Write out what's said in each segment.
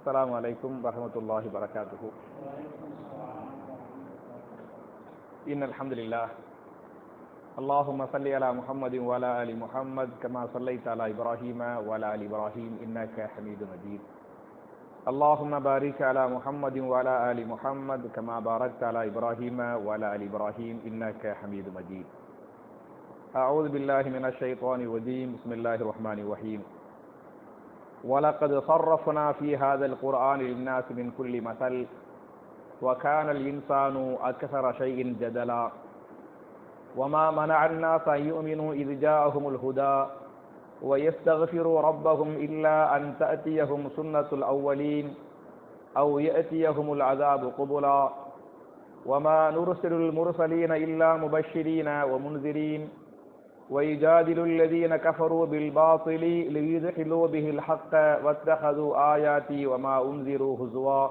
அஸ்ஸலாமு அலைக்கும் வரஹ்மத்துல்லாஹி வபரகாத்துஹு. இன்னல் ஹம்துலில்லாஹ். அல்லாஹும்ம ஸல்லி அலா முஹம்மதின் வ அலா ஆலி முஹம்மத் கமா ஸல்லைத அலா இப்ராஹீம வ அலா ஆலி இப்ராஹீம் இன்னக ஹமீதும் மஜீத். அல்லாஹும்ம பாரிக் அலா முஹம்மதின் வ அலா ஆலி முஹம்மத் கமா பாரக்த அலா இப்ராஹீம வ அலா ஆலி இப்ராஹீம் இன்னக ஹமீதும் மஜீத். அஊது பில்லாஹி மினஷ் ஷைத்தானிர் ரஜீம். பிஸ்மில்லாஹிர் ரஹ்மானிர் ரஹீம். وَلَقَدْ صَرَّفْنَا فِي هَذَا الْقُرْآنِ لِلنَّاسِ مِنْ كُلِّ مَثَلٍ وَكَانَ الْإِنْسَانُ أَكْثَرَ شَيْءٍ جَدَلًا وَمَا مَنَعَ النَّاسَ أَنْ يُؤْمِنُوا إِذْ جَاءَهُمُ الْهُدَى وَيَسْتَغْفِرُوا رَبَّهُمْ إِلَّا أَنْ تَأْتِيَهُمْ سُنَّةُ الْأَوَّلِينَ أَوْ يَأْتِيَهُمُ الْعَذَابُ قُبُلًا وَمَا نُرْسِلُ الْمُرْسَلِينَ إِلَّا مُبَشِّرِينَ وَمُنْذِرِينَ وَيُجَادِلُ الَّذِينَ كَفَرُوا بِالْبَاطِلِ لِيُدْحِضُوا بِهِ الْحَقَّ وَاتَّخَذُوا آيَاتِي وَمَا أُنذِرُوا هُزُوًا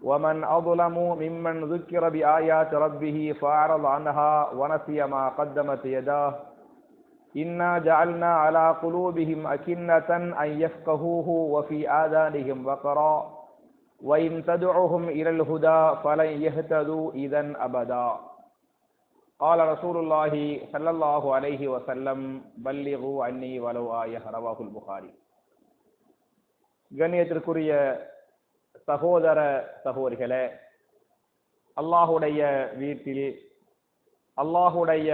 وَمَنْ أَظْلَمُ مِمَّنْ ذُكِّرَ بِآيَاتِ رَبِّهِ فَأَعْرَضَ عَنْهَا وَنَسِيَ مَا قَدَّمَتْ يَدَاهُ إِنَّا جَعَلْنَا عَلَى قُلُوبِهِمْ أَكِنَّةً أَنْ يَفْقَهُوهُ وَفِي آذَانِهِمْ وَقْرًا وَإِنْ تَدْعُهُمْ إِلَى الْهُدَى فَلَنْ يَهْتَدُوا إِذًا أَبَدًا. قال رسول الله صلى الله عليه وسلم بلغوا عني ولو آية. رواه البخاري. கண்ணியத்திற்குரிய சகோதர சகோதரிகளே, அல்லாஹுடைய வீட்டில் அல்லாஹுடைய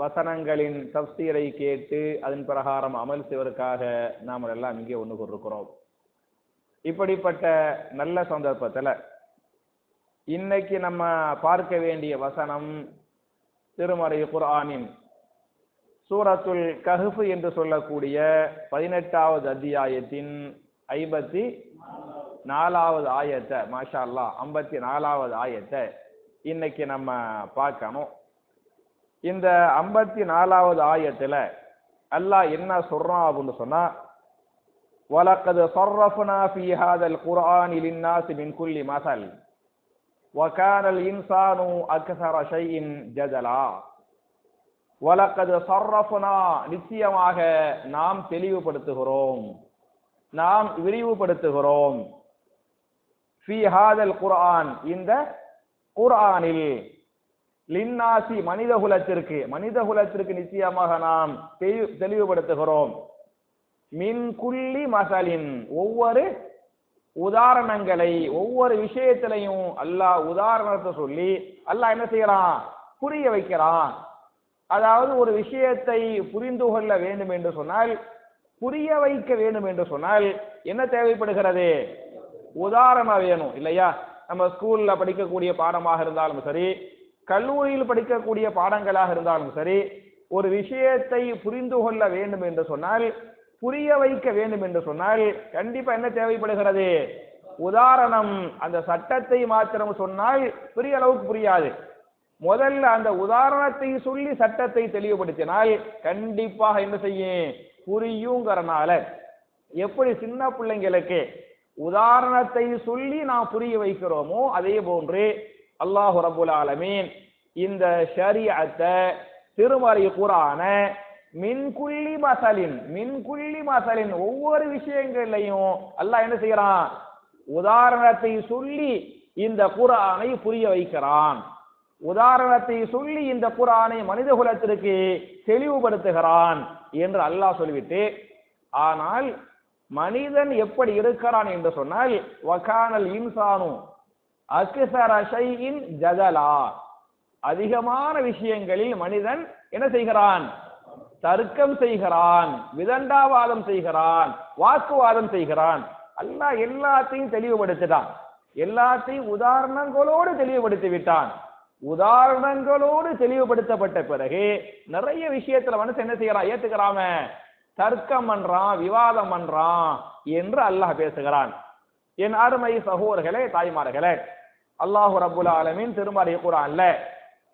வசனங்களின் தஃப்சீரை கேட்டு அதன் பிரகாரம் அமல் செய்வதற்காக நாம் எல்லாம் இங்கே ஒன்று கொண்டிருக்கிறோம். இப்படிப்பட்ட நல்ல சந்தர்ப்பத்தில் இன்னைக்கு நம்ம பார்க்க வேண்டிய வசனம் திருமறை குர்ஆனின் சூரத்துல் கஹ்ஃப் என்று சொல்லக்கூடிய 18வது அத்தியாயத்தின் 54வது ஆயத்தை, மாஷா அல்லாஹ் 54வது ஆயத்தை இன்னைக்கு நம்ம பார்க்கணும். இந்த 54வது ஆயத்துல அல்லாஹ் என்ன சொல்றான் அப்படின்னு சொன்னா, வலக்கத் ஸர்ரஃப்னா ஃபீ ஹாதல் குர்ஆனி லின்னாஸி மின் குல்லி மஸல் وَكَانَ الْإِنْسَانُ أَكْثَرَ شَيْءٍ جَدَلًا. وَلَقَدْ صَرَّفْنَا, நிச்சயமாக நாம் தெளிவுபடுத்துகிறோம், நாம் விரிவுபடுத்துகிறோம், ஃபீ ஹாதல் குர்ஆன், இந்த குர்ஆனில், லின்னாசி மனிதகுலத்திற்கு நிச்சயமாக நாம் தெளிவுபடுத்துகிறோம், மின் குல்லி மஸலின், ஒவ்வொரு உதாரணங்களை, ஒவ்வொரு விஷயத்திலையும் அல்லாஹ் உதாரணத்தை சொல்லி அல்லாஹ் என்ன செய்யறான், புரிய வைக்கிறான். அதாவது ஒரு விஷயத்தை புரிந்து கொள்ள வேண்டும் என்று சொன்னால், புரிய வைக்க வேண்டும் என்று சொன்னால் என்ன தேவைப்படுகிறது, உதாரணம் வேணும் இல்லையா? நம்ம ஸ்கூல்ல படிக்கக்கூடிய பாடமாக இருந்தாலும் சரி, கல்லூரியில் படிக்கக்கூடிய பாடங்களாக இருந்தாலும் சரி, ஒரு விஷயத்தை புரிந்து கொள்ள வேண்டும் என்று சொன்னால், புரிய வைக்க வேண்டும் என்று சொன்னால் கண்டிப்பா என்ன தேவைப்படுகிறது, உதாரணம். அந்த சட்டத்தை மாத்திரம் சொன்னால் பெரிய அளவுக்கு புரியாது. முதல்ல அந்த உதாரணத்தை சொல்லி சட்டத்தை தெளிவுபடுத்தினால் கண்டிப்பாக என்ன செய்யும், புரியுங்கிறனால எப்படி சின்ன பிள்ளைங்களுக்கு உதாரணத்தை சொல்லி நாம் புரிய வைக்கிறோமோ அதே போன்று அல்லாஹ் ரப்புல் ஆலமீன் இந்த ஷரீஅத்தை, திருமறை குர்ஆன மின் குல்லி மஸலின், ஒவ்வொரு விஷயங்களையும் அல்லாஹ் என்ன செய்யறான், உதாரணத்தை சொல்லி இந்த குர்ஆனை புரிய வைக்கிறான், உதாரணத்தை சொல்லி இந்த குர்ஆனை மனித குலத்திற்கு தெளிவுபடுத்துகிறான் என்று அல்லாஹ் சொல்லிவிட்டு, ஆனால் மனிதன் எப்படி இருக்கிறான் என்று சொன்னால், வகானல் இன்சானு அக்ஸர ஷைஇன் ஜதலா, அதிகமான விஷயங்களில் மனிதன் என்ன செய்கிறான், தர்க்கம் செய்கிறான், விதண்டாவாதம் செய்கிறான், வாக்குவாதம் செய்கிறான். அல்லாஹ் எல்லாத்தையும் தெளிவுபடுத்திட்டான், எல்லாத்தையும் உதாரணங்களோடு தெளிவுபடுத்தி விட்டான். உதாரணங்களோடு தெளிவுபடுத்தப்பட்ட பிறகு நிறைய விஷயத்துல மனுஷன் என்ன செய்யறான், ஏத்துக்கிறாம தர்க்கம் பண்றான், விவாதம் பண்றான் என்று அல்லாஹ் பேசுகிறான். என் அருமை சகோதரர்களே, தாய்மார்களே, அல்லாஹ் ரப்புல் ஆலமீன் திருமறை குர்ஆன்ல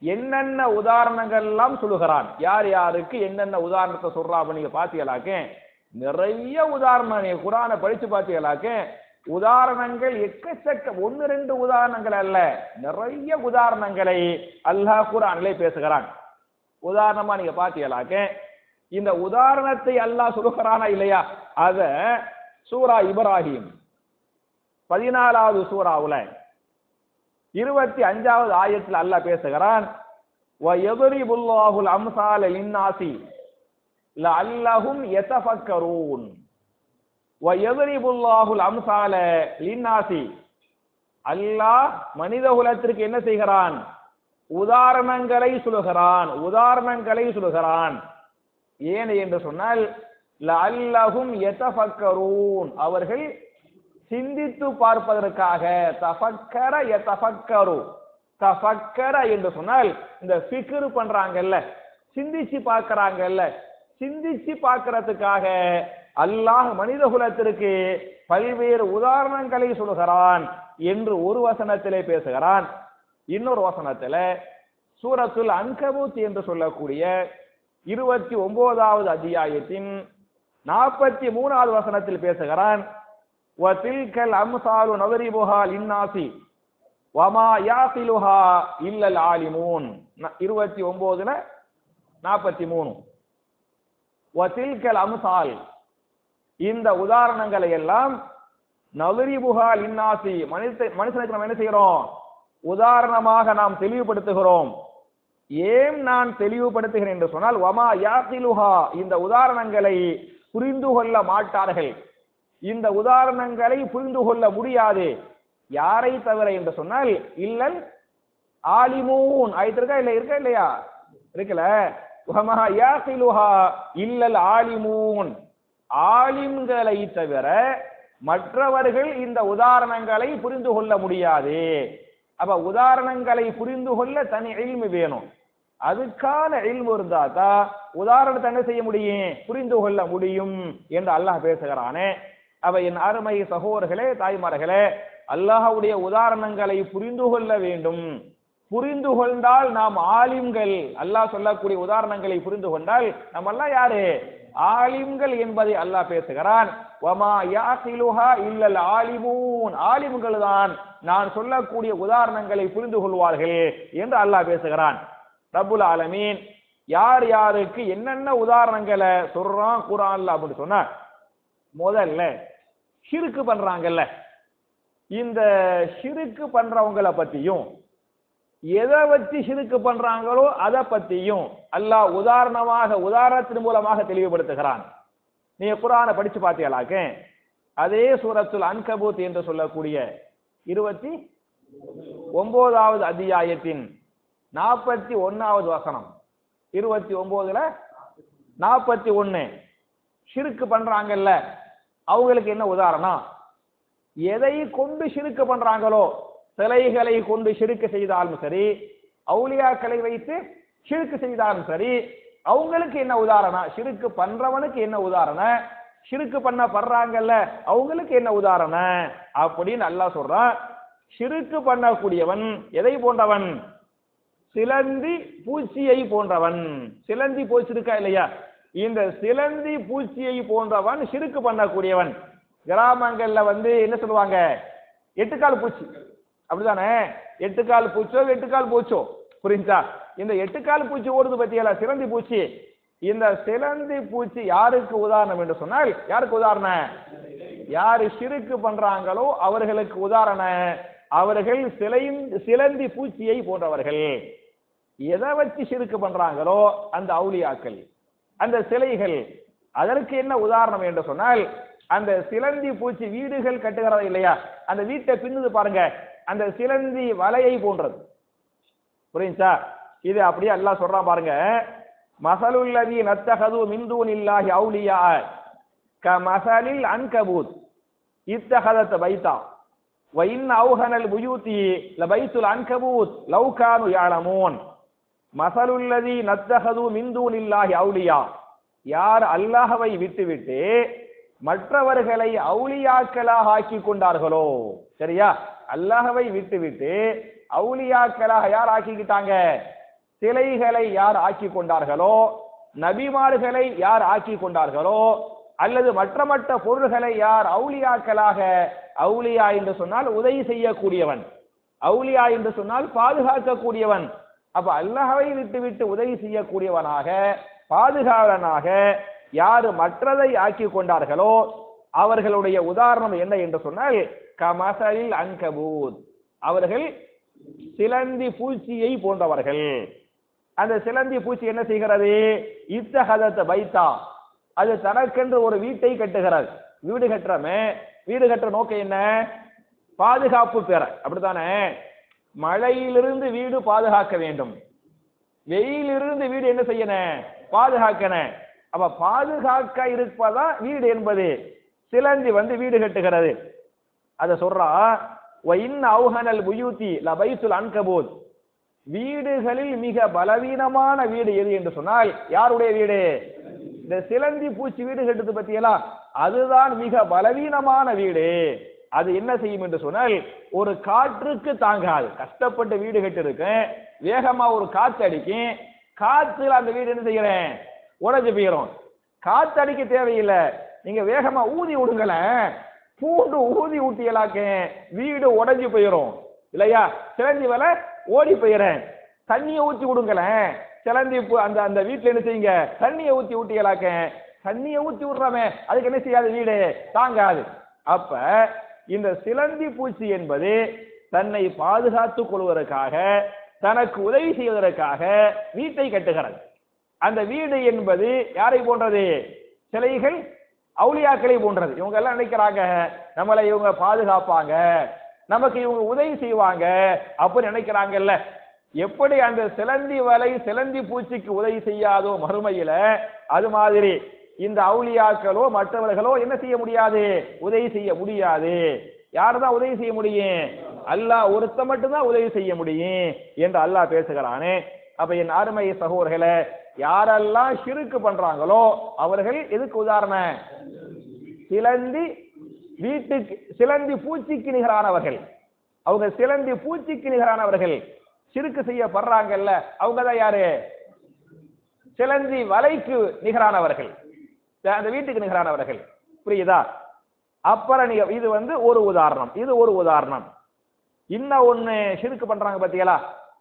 என்னென்ன உதாரணங்கள் எல்லாம் சொல்லுகிறான், யார் யாருக்கு என்னென்ன உதாரணத்தை சொல்றான் நீங்க பாத்தீங்களாக்க, நிறைய உதாரணம். நீங்க குர்ஆனை படிச்சு பாத்தீங்களாக்க உதாரணங்கள் எக்கச்சக்க, 1-2 உதாரணங்கள் அல்ல, நிறைய உதாரணங்களை அல்லாஹ் குர்ஆனிலே பேசுகிறான். உதாரணமா நீங்க பாத்தீங்களாக்க இந்த உதாரணத்தை அல்லாஹ் சொல்லுகிறானா இல்லையா, அத சூரா இப்ராஹிம் 14வது சூராவுல 25வது ஆயத்தில் அல்லாஹ் பேசுகிறான், வயதுரிபுல்லாஹுல் அம்சால லின்னாசி லஅல்லஹும் யதஃபக்கரூன். வயதுரிபுல்லாஹுல் அம்சால லின்னாசி, அல்லாஹ் மனித குலத்திற்கு என்ன செய்கிறான்? உதாரணங்களை சொல்லுகிறான், உதாரணங்களை சொல்லுகிறான். ஏன் என்று சொன்னால், லஅல்லஹும் யதஃபக்கரூன், அவர்கள் சிந்தித்து பார்ப்பதற்காக. தஃபக்கர யதஃபக்கரு, தஃபக்கர என்று சொன்னால் இந்த ஃபிக்ர் பண்றாங்கல்ல, சிந்திச்சு பார்க்கறாங்கல்ல, சிந்திச்சு பார்க்கறதுக்காக அல்லாஹ் மனித குலத்திற்கு பல்வேறு உதாரணங்களை சொல்லுகிறான் என்று ஒரு வசனத்திலே பேசுகிறான். இன்னொரு வசனத்துல சூரத்துல் அன்கபூத் என்று சொல்லக்கூடிய 29வது அத்தியாயத்தின் 43வது வசனத்தில் பேசுகிறான், வதில்கல் அம்சாலு நதரிபுஹா லின்னாசி வமா யாகிலுஹா இல்லல் ஆலிமூன். 29ல 43. வதில்கல் அம்சால், இந்த உதாரணங்களை எல்லாம் நதரிபுஹா லின்னாசி, மனுஷனுக்கு நாம் என்ன செய்கிறோம்? உதாரணமாக நாம் தெளிவுபடுத்துகிறோம். ஏன் நான் தெளிவுபடுத்துகிறேன் என்று சொன்னால், வமா யாகிலுஹா, இந்த உதாரணங்களை புரிந்து கொள்ள மாட்டார்கள், இந்த உதாரணங்களை புரிந்து கொள்ள முடியாது. யாரை தவிர என்று சொன்னால், இல்லல் ஆலிமூன். ஆயிட்டிருக்கா இல்ல, இருக்கா இல்லையா? இருக்கல. வமா யாகிலுஹா இல்லல் ஆலிமூன், ஆலிம்களை தவிர மற்றவர்கள் இந்த உதாரணங்களை புரிந்து கொள்ள முடியாது. அப்ப உதாரணங்களை புரிந்து கொள்ள தனி இல்மு வேணும். அதுக்கான இல்மு இருந்தா தான் உதாரணத்தை என்ன செய்ய முடியும்? புரிந்து கொள்ள முடியும் என்று அல்லாஹ் பேசுகிறானே. அவ என் அருமை சகோதரர்களே, தாய்மார்களே, அல்லாஹ்வுடைய உதாரணங்களை புரிந்து கொள்ள வேண்டும். புரிந்து கொண்டால் நாம் ஆலிம்கள். அல்லாஹ் சொல்லக்கூடிய உதாரணங்களை புரிந்து கொண்டால் நம்ம எல்லாம் யாரு? ஆலிம்கள் என்பதை அல்லாஹ் பேசுகிறான். வமா யாகிலுஹா இல்லல் ஆலிமூன், ஆலிம்கள் தான் நான் சொல்லக்கூடிய உதாரணங்களை புரிந்து கொள்வார்கள் என்று அல்லாஹ் பேசுகிறான். ரப்புல் ஆலமீன் யார் யாருக்கு என்னென்ன உதாரணங்களை சொல்றான் குர்ஆன்ல அப்படின்னு சொன்னா, முதல்ல ஷிர்க் பண்றாங்கல்ல, இந்த ஷிர்க் பண்றவங்களை பத்தியும் எதை வச்சு ஷிர்க் பண்றாங்களோ அதை பத்தியும் அல்லாஹ் உதாரணத்தின் மூலமாக தெளிவுபடுத்துகிறான். நீங்க குர்ஆனை படிச்சு பார்த்தீங்களாக்க, அதே சூரத்துல் அன்கபூத் என்று சொல்லக்கூடிய 29வது அத்தியாயத்தின் 41வது வசனம், 29ல 41, ஷிர்க் பண்றாங்கல்ல அவங்களுக்கு என்ன உதாரணம்? எதை கொண்டு ஷிர்க் பண்றாங்களோ, சிலைகளை கொண்டு ஷிர்க் செய்தாலும் சரி, அவுலியாக்களை வைத்து ஷிர்க் செய்தாலும் சரி, அவங்களுக்கு என்ன உதாரணம்? ஷிர்க் பண்றவனுக்கு என்ன உதாரணம்? ஷிர்க் பண்றாங்கல்ல அவங்களுக்கு என்ன உதாரணம் அப்படின்னு அல்லாஹ் சொல்றான். ஷிர்க் பண்ணக்கூடியவன் எதை போன்றவன்? சிலந்தி பூச்சியை போன்றவன். சிலந்தி பூச்சி இருக்கா இல்லையா? இந்த சிலந்தி பூச்சியை போன்றவன் ஷிர்க் பண்ணக்கூடியவன். கிராமங்கள்ல என்ன சொல்லுவாங்க? 8 கால் பூச்சி, அப்படிதானே? 8 கால் பூச்சோ 8 கால் பூச்சோ, புரிஞ்சா? இந்த 8 கால் பூச்சி ஓடுது பத்தியல, சிலந்தி பூச்சி. இந்த சிலந்தி பூச்சி யாருக்கு உதாரணம் என்று சொன்னால், யாருக்கு உதாரணம்? யாரு ஷிர்க் பண்றாங்களோ அவர்களுக்கு உதாரணம். அவர்கள் சிலந்தி பூச்சியை போன்றவர்கள். எதை வச்சு ஷிர்க் பண்றாங்களோ அந்த அவுலியாக்கள், அந்த சிலைகள், அதற்கு என்ன உதாரணம் என்று சொன்னால், அந்த சிலந்தி பூச்சி வீடுகள் கட்டுகிறது இல்லையா, அந்த வீட்டை பின்னுது பாருங்க, அந்த சிலந்தி வலையை போன்றது. புரியுதா? இது அப்படியே அல்லாஹ் சொல்றான் பாருங்க, மஸலுல்லதி நத்தஹது மின் தூனில்லாஹி அவுலியா கமஸலில் அன்கபூத் இத்தஹதத் பைத்தா வ இன் அவ்ஹனல் புயூதி லபைத்துல் அன்கபூத் லவ் கானு யஅலமூன். மஸலுல்லதி நத்தஹது மின் தூனில்லாஹி அவுலியா, யார் அல்லாஹ்வை விட்டுவிட்டு மற்றவர்களை அவுலியாக்களாக ஆக்கி கொண்டார்களோ, சரியா? அல்லாஹ்வை விட்டுவிட்டு அவுலியாக்களாக யார் ஆக்கிக்கிட்டாங்க? சிலைகளை யார் ஆக்கி கொண்டார்களோ, நபிமார்களை யார் ஆக்கி கொண்டார்களோ, அல்லது மற்ற பொருள்களை யார் அவுலியாக்களாக, அவுலியா என்று சொன்னால் உதவி செய்யக்கூடியவன், அவுலியா என்று சொன்னால் பாதுகாக்கக்கூடியவன். அப்ப அல்லாஹ்வை விட்டுவிட்டு உதவி செய்யக்கூடியவனாக, பாதுகாவலனாக யாரு மற்றதை ஆக்கி கொண்டார்களோ அவர்களுடைய உதாரணம் என்ன என்று சொன்னால் கமசலில் அன்கபூத், அவர்கள் சிலந்தி பூச்சியை போன்றவர்கள். அந்த சிலந்தி பூச்சி என்ன செய்கிறது? இத்தஹதத் பைத்தா, அது தனக்கென்று ஒரு வீட்டை கட்டுகிறது. வீடு கட்டுறமே, வீடு கட்டுற நோக்கம் என்ன? பாதுகாப்பு பெற, அப்படித்தானே? மழையிலிருந்து வீடு பாதுகாக்க வேண்டும், வெயிலிருந்து வீடு என்ன செய்யணும்? பாதுகாக்கணும். அப்ப பாதுகாக்க இருப்பதா வீடு என்பது. சிலந்தி வீடு கட்டுகிறது. அத சொல்றா, அவுஹனல் புயூதி லபைத்துல் அன்கபூத், வீடுகளில் மிக பலவீனமான வீடு எது என்று சொன்னால் யாருடைய வீடு? இந்த சிலந்தி பூச்சி வீடு கட்டுது பத்தியெல்லாம், அதுதான் மிக பலவீனமான வீடு. அது என்ன செய்யும் என்று சொன்னால் ஒரு காற்றுக்கு தாங்காது. கஷ்டப்பட்டு வீடு கட்டு இருக்கு, வேகமா ஒரு காத்து அடிக்கும், காத்துல அந்த வீடு என்ன செய்யறேன்? உடைஞ்சு போயிடும். காத்து அடிக்க தேவையில்லை, நீங்க வேகமா ஊதி விடுங்கள, பூண்டு ஊதி ஊட்டியலாக்க வீடு உடைஞ்சு போயிடும் இல்லையா? சிலந்தி வலை ஓடி போயிறேன். தண்ணியை ஊற்றி விடுங்களேன், சிலந்தி அந்த அந்த வீட்டுல என்ன செய்யுங்க? தண்ணியை ஊற்றி ஊட்டியலாக்க, தண்ணியை ஊற்றி விடுறாமே, அதுக்கு என்ன செய்யாது? வீடு தாங்காது. அப்ப இந்த சிலந்தி பூச்சி என்பது தன்னை பாதுகாத்துக் கொள்வதற்காக, தனக்கு உதவி செய்வதற்காக வீட்டை கட்டுகிறது. அந்த வீடு என்பது யாரை போன்றது? சிலைகள், அவுலியாக்களை போன்றது. இவங்க எல்லாம் நினைக்கிறாங்க நம்மளை இவங்க பாதுகாப்பாங்க, நமக்கு இவங்க உதவி செய்வாங்க அப்படி நினைக்கிறாங்கல்ல. எப்படி அந்த சிலந்தி வலை சிலந்தி பூச்சிக்கு உதவி செய்யாதோ மறுமையில, அது மாதிரி இந்த அவுலியாக்களோ மற்றவர்களோ என்ன செய்ய முடியாது? உதவி செய்ய முடியாது. யாருதான் உதவி செய்ய முடியும்? அல்லாஹ் ஒருத்த மட்டும்தான் உதவி செய்ய முடியும் என்று அல்லாஹ் பேசுகிறானே. அப்ப என் அருமை சகோதரர்களே, யாரெல்லாம் ஷிர்க் பண்றாங்களோ அவர்கள் எதுக்கு உதாரணம்? சிலந்தி வீட்டுக்கு, சிலந்தி பூச்சிக்கு நிகரானவர்கள். அவங்க சிலந்தி பூச்சிக்கு நிகரானவர்கள். ஷிர்க் செய்யப்படுறாங்கல்ல, அவங்க தான் யாரு? சிலந்தி வலைக்கு நிகரானவர்கள், அந்த வீட்டுக்கு நிகரானவர்கள். புரியுதா? அப்புறம் இது ஒரு உதாரணம், இது ஒரு உதாரணம். இன்னும் ஒண்ணு ஷிர்க் பண்றாங்க பாத்தீங்களா,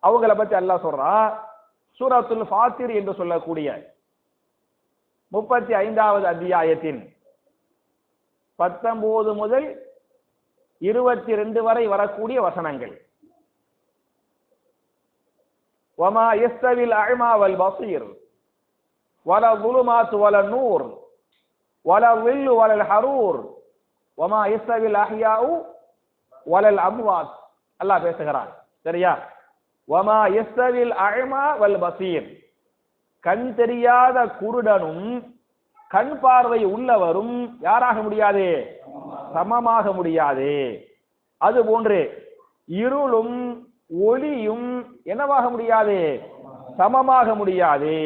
அவங்கள பத்தி அல்லாஹ் சொல்றான். சூரத்துல் ஃபாத்திர் என்று சொல்லக்கூடிய 35வது அத்தியாயத்தின் 19 முதல் 22 வரை வரக்கூடிய வசனங்கள். வமா யஸ்தவில் அஅமா வல் பஸீர் வலா ظுலுமாத்து வலா நூர் வலா ظில்லு வலல் ஹரூர் வமா யஸ்தவில் அஹ்யாஉ வலல் அம்வாத். அல்லாஹ் பேசுகிறான். சரியா? வமா யஸ்தவில் அஅமா வல் பஸீர், கண் தெரியாத குருடனும் கண் பார்வை உள்ளவரும் யாராக முடியாது? சமமாக முடியாது. அது போன்று இருளும் ஒளியும் என்னவாக முடியாது? சமமாக முடியாது.